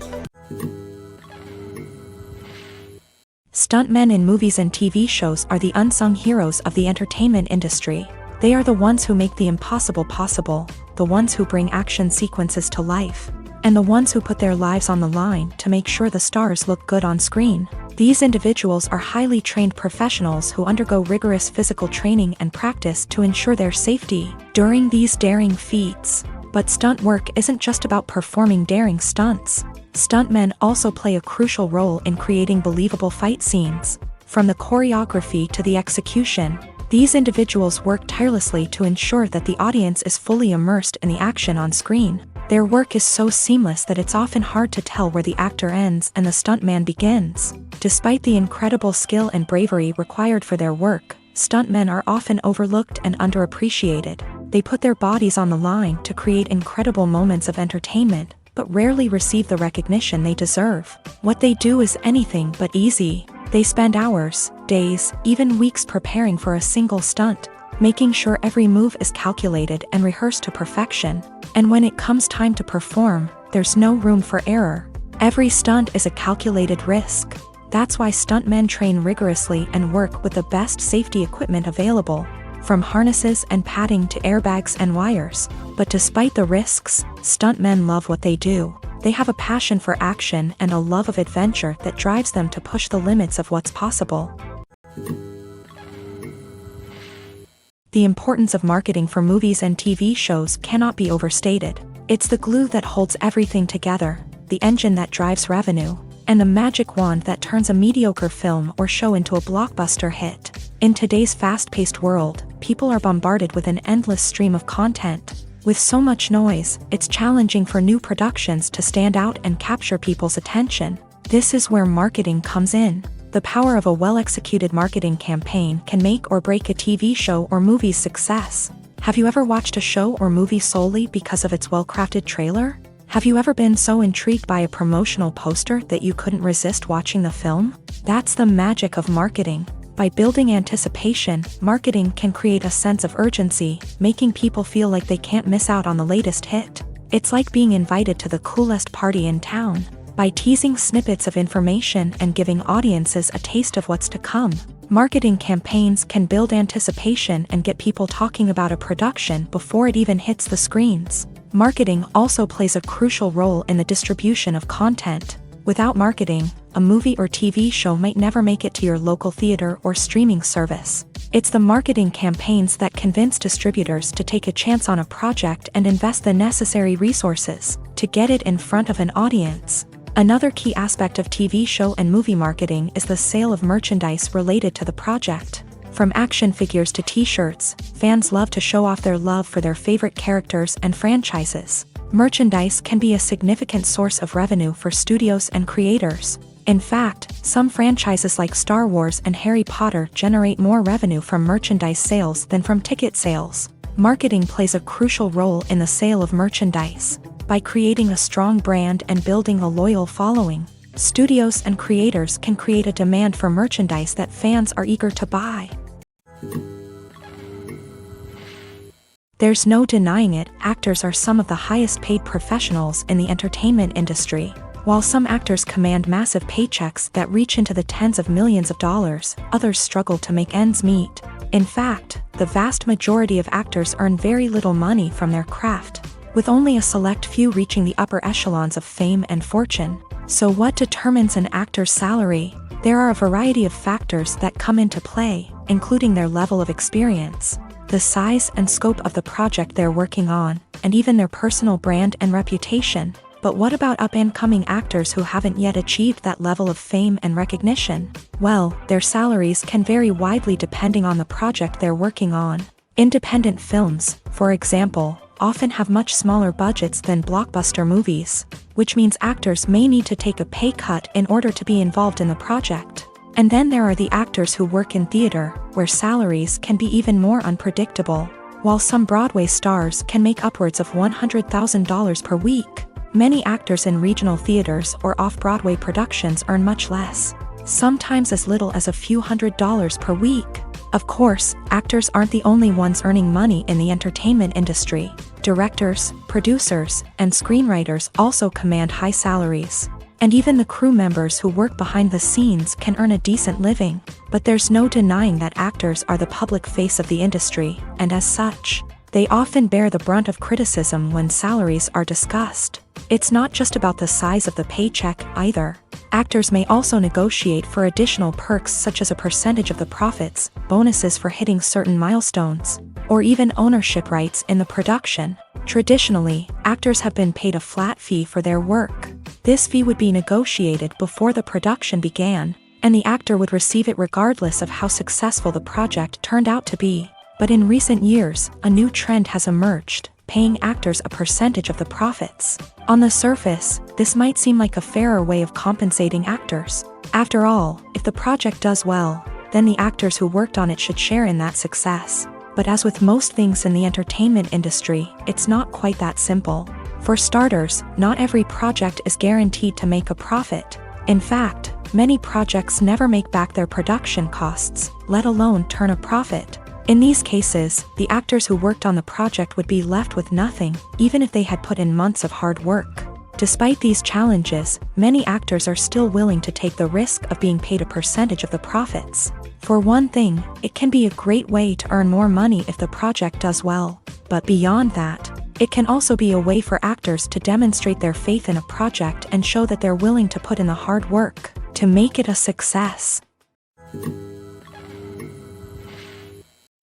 Stuntmen in movies and TV shows are the unsung heroes of the entertainment industry. They are the ones who make the impossible possible, the ones who bring action sequences to life, and the ones who put their lives on the line to make sure the stars look good on screen. These individuals are highly trained professionals who undergo rigorous physical training and practice to ensure their safety during these daring feats. But stunt work isn't just about performing daring stunts. Stuntmen also play a crucial role in creating believable fight scenes. From the choreography to the execution, these individuals work tirelessly to ensure that the audience is fully immersed in the action on screen. Their work is so seamless that it's often hard to tell where the actor ends and the stuntman begins. Despite the incredible skill and bravery required for their work, stuntmen are often overlooked and underappreciated. They put their bodies on the line to create incredible moments of entertainment, but rarely receive the recognition they deserve. What they do is anything but easy. They spend hours, days, even weeks preparing for a single stunt, making sure every move is calculated and rehearsed to perfection. And when it comes time to perform, there's no room for error. Every stunt is a calculated risk. That's why stuntmen train rigorously and work with the best safety equipment available, from harnesses and padding to airbags and wires. But despite the risks, stuntmen love what they do. They have a passion for action and a love of adventure that drives them to push the limits of what's possible. The importance of marketing for movies and TV shows cannot be overstated. It's the glue that holds everything together, the engine that drives revenue, and the magic wand that turns a mediocre film or show into a blockbuster hit. In today's fast-paced world, people are bombarded with an endless stream of content. With so much noise, it's challenging for new productions to stand out and capture people's attention. This is where marketing comes in. The power of a well-executed marketing campaign can make or break a TV show or movie's success. Have you ever watched a show or movie solely because of its well-crafted trailer? Have you ever been so intrigued by a promotional poster that you couldn't resist watching the film? That's the magic of marketing. By building anticipation, marketing can create a sense of urgency, making people feel like they can't miss out on the latest hit. It's like being invited to the coolest party in town. By teasing snippets of information and giving audiences a taste of what's to come, marketing campaigns can build anticipation and get people talking about a production before it even hits the screens. Marketing also plays a crucial role in the distribution of content. Without marketing, a movie or TV show might never make it to your local theater or streaming service. It's the marketing campaigns that convince distributors to take a chance on a project and invest the necessary resources to get it in front of an audience. Another key aspect of TV show and movie marketing is the sale of merchandise related to the project. From action figures to t-shirts, fans love to show off their love for their favorite characters and franchises. Merchandise can be a significant source of revenue for studios and creators. In fact, some franchises like Star Wars and Harry Potter generate more revenue from merchandise sales than from ticket sales. Marketing plays a crucial role in the sale of merchandise. By creating a strong brand and building a loyal following, studios and creators can create a demand for merchandise that fans are eager to buy. There's no denying it, actors are some of the highest paid professionals in the entertainment industry. While some actors command massive paychecks that reach into the tens of millions of dollars, others struggle to make ends meet. In fact, the vast majority of actors earn very little money from their craft, with only a select few reaching the upper echelons of fame and fortune. So what determines an actor's salary? There are a variety of factors that come into play, including their level of experience, the size and scope of the project they're working on, and even their personal brand and reputation. But what about up-and-coming actors who haven't yet achieved that level of fame and recognition? Well, their salaries can vary widely depending on the project they're working on. Independent films, for example, often have much smaller budgets than blockbuster movies, which means actors may need to take a pay cut in order to be involved in the project. And then there are the actors who work in theater, where salaries can be even more unpredictable. While some Broadway stars can make upwards of $100,000 per week, many actors in regional theaters or off-Broadway productions earn much less, sometimes as little as a few $100s per week. Of course, actors aren't the only ones earning money in the entertainment industry. Directors, producers, and screenwriters also command high salaries. And even the crew members who work behind the scenes can earn a decent living. But there's no denying that actors are the public face of the industry, and as such, they often bear the brunt of criticism when salaries are discussed. It's not just about the size of the paycheck, either. Actors may also negotiate for additional perks such as a percentage of the profits, bonuses for hitting certain milestones, or even ownership rights in the production. Traditionally, actors have been paid a flat fee for their work. This fee would be negotiated before the production began, and the actor would receive it regardless of how successful the project turned out to be. But in recent years, a new trend has emerged, paying actors a percentage of the profits. On the surface, this might seem like a fairer way of compensating actors. After all, if the project does well, then the actors who worked on it should share in that success. But as with most things in the entertainment industry, it's not quite that simple. For starters, not every project is guaranteed to make a profit. In fact, many projects never make back their production costs, let alone turn a profit. In these cases, the actors who worked on the project would be left with nothing, even if they had put in months of hard work. Despite these challenges, many actors are still willing to take the risk of being paid a percentage of the profits. For one thing, it can be a great way to earn more money if the project does well. But beyond that, it can also be a way for actors to demonstrate their faith in a project and show that they're willing to put in the hard work to make it a success.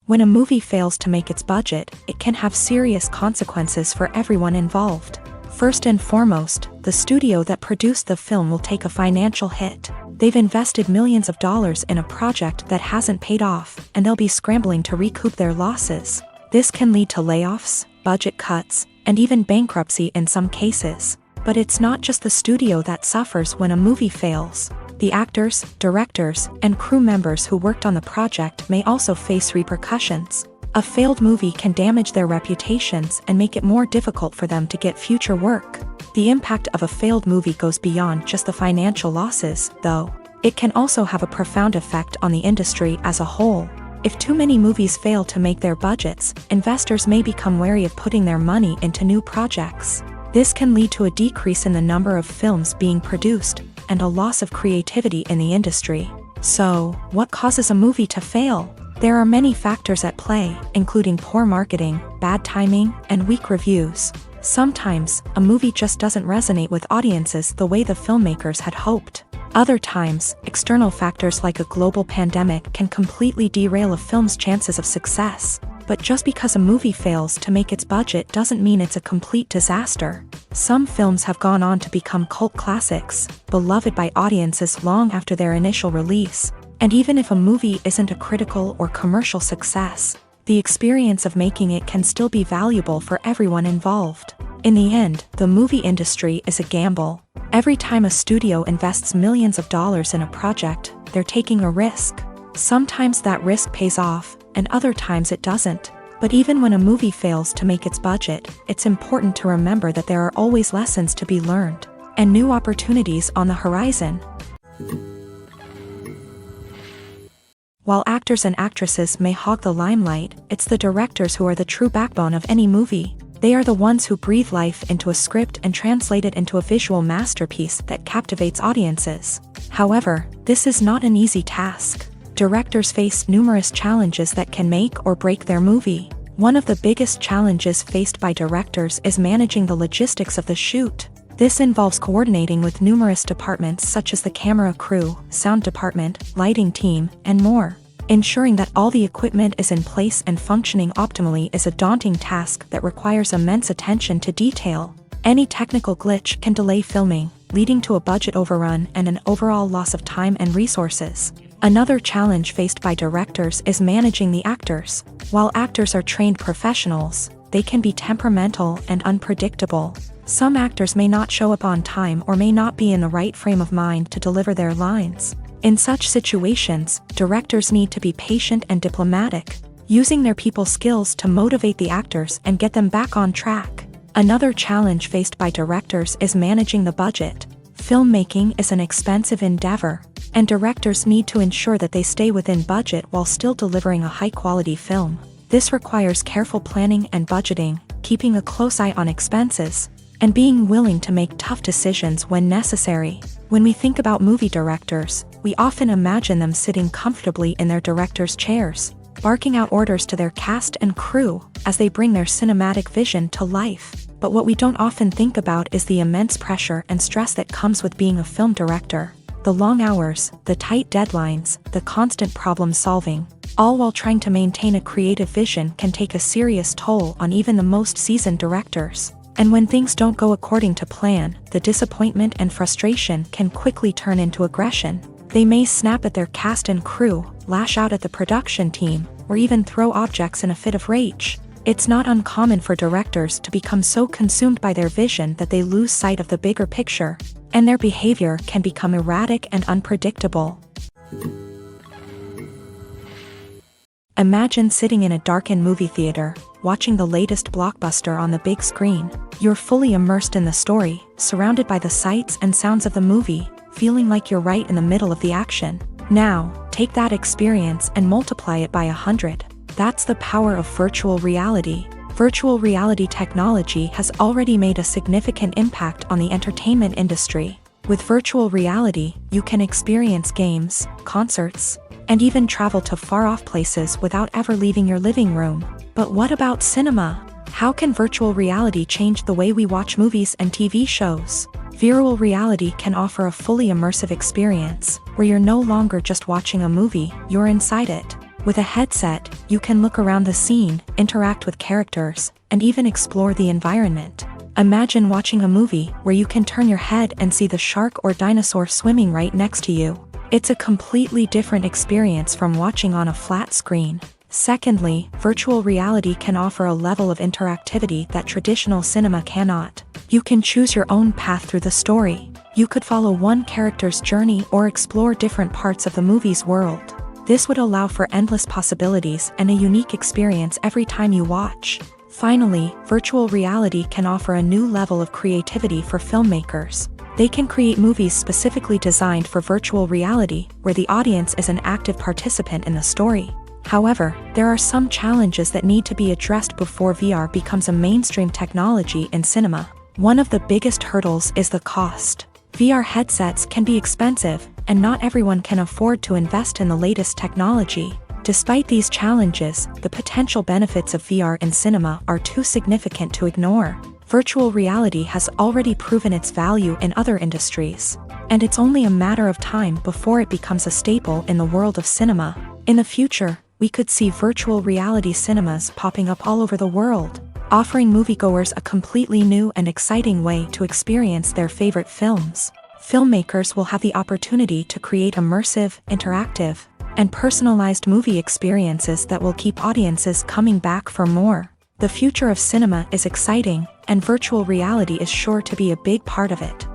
When a movie fails to make its budget, it can have serious consequences for everyone involved. First and foremost, the studio that produced the film will take a financial hit. They've invested millions of dollars in a project that hasn't paid off, and they'll be scrambling to recoup their losses. This can lead to layoffs, budget cuts, and even bankruptcy in some cases. But it's not just the studio that suffers when a movie fails. The actors, directors, and crew members who worked on the project may also face repercussions. A failed movie can damage their reputations and make it more difficult for them to get future work. The impact of a failed movie goes beyond just the financial losses, though. It can also have a profound effect on the industry as a whole. If too many movies fail to make their budgets, investors may become wary of putting their money into new projects. This can lead to a decrease in the number of films being produced, and a loss of creativity in the industry. So, what causes a movie to fail? There are many factors at play, including poor marketing, bad timing, and weak reviews. Sometimes, a movie just doesn't resonate with audiences the way the filmmakers had hoped. Other times, external factors like a global pandemic can completely derail a film's chances of success. But just because a movie fails to make its budget doesn't mean it's a complete disaster. Some films have gone on to become cult classics, beloved by audiences long after their initial release. And even if a movie isn't a critical or commercial success, the experience of making it can still be valuable for everyone involved. In the end, the movie industry is a gamble. Every time a studio invests millions of dollars in a project, they're taking a risk. Sometimes that risk pays off, and other times it doesn't. But even when a movie fails to make its budget, it's important to remember that there are always lessons to be learned, and new opportunities on the horizon. While actors and actresses may hog the limelight, it's the directors who are the true backbone of any movie. They are the ones who breathe life into a script and translate it into a visual masterpiece that captivates audiences. However, this is not an easy task. Directors face numerous challenges that can make or break their movie. One of the biggest challenges faced by directors is managing the logistics of the shoot. This involves coordinating with numerous departments such as the camera crew, sound department, lighting team, and more. Ensuring that all the equipment is in place and functioning optimally is a daunting task that requires immense attention to detail. Any technical glitch can delay filming, leading to a budget overrun and an overall loss of time and resources. Another challenge faced by directors is managing the actors. While actors are trained professionals, they can be temperamental and unpredictable. Some actors may not show up on time or may not be in the right frame of mind to deliver their lines. In such situations, directors need to be patient and diplomatic, using their people skills to motivate the actors and get them back on track. Another challenge faced by directors is managing the budget. Filmmaking is an expensive endeavor, and directors need to ensure that they stay within budget while still delivering a high-quality film. This requires careful planning and budgeting, keeping a close eye on expenses, and being willing to make tough decisions when necessary. When we think about movie directors, we often imagine them sitting comfortably in their director's chairs, barking out orders to their cast and crew as they bring their cinematic vision to life. But what we don't often think about is the immense pressure and stress that comes with being a film director. The long hours, the tight deadlines, the constant problem solving, all while trying to maintain a creative vision can take a serious toll on even the most seasoned directors. And when things don't go according to plan, the disappointment and frustration can quickly turn into aggression. They may snap at their cast and crew, lash out at the production team, or even throw objects in a fit of rage. It's not uncommon for directors to become so consumed by their vision that they lose sight of the bigger picture, and their behavior can become erratic and unpredictable. Imagine sitting in a darkened movie theater, watching the latest blockbuster on the big screen. You're fully immersed in the story, surrounded by the sights and sounds of the movie, feeling like you're right in the middle of the action. Now, take that experience and multiply it by 100. That's the power of virtual reality. Virtual reality technology has already made a significant impact on the entertainment industry. With virtual reality, you can experience games, concerts, and even travel to far-off places without ever leaving your living room. But what about cinema? How can virtual reality change the way we watch movies and TV shows? Virtual reality can offer a fully immersive experience, where you're no longer just watching a movie, you're inside it. With a headset, you can look around the scene, interact with characters, and even explore the environment. Imagine watching a movie where you can turn your head and see the shark or dinosaur swimming right next to you. It's a completely different experience from watching on a flat screen. Secondly, virtual reality can offer a level of interactivity that traditional cinema cannot. You can choose your own path through the story. You could follow one character's journey or explore different parts of the movie's world. This would allow for endless possibilities and a unique experience every time you watch. Finally, virtual reality can offer a new level of creativity for filmmakers. They can create movies specifically designed for virtual reality, where the audience is an active participant in the story. However, there are some challenges that need to be addressed before VR becomes a mainstream technology in cinema. One of the biggest hurdles is the cost. VR headsets can be expensive, and not everyone can afford to invest in the latest technology. Despite these challenges, the potential benefits of VR in cinema are too significant to ignore. Virtual reality has already proven its value in other industries, and it's only a matter of time before it becomes a staple in the world of cinema. In the future, we could see virtual reality cinemas popping up all over the world, offering moviegoers a completely new and exciting way to experience their favorite films. Filmmakers will have the opportunity to create immersive, interactive, and personalized movie experiences that will keep audiences coming back for more. The future of cinema is exciting, and virtual reality is sure to be a big part of it.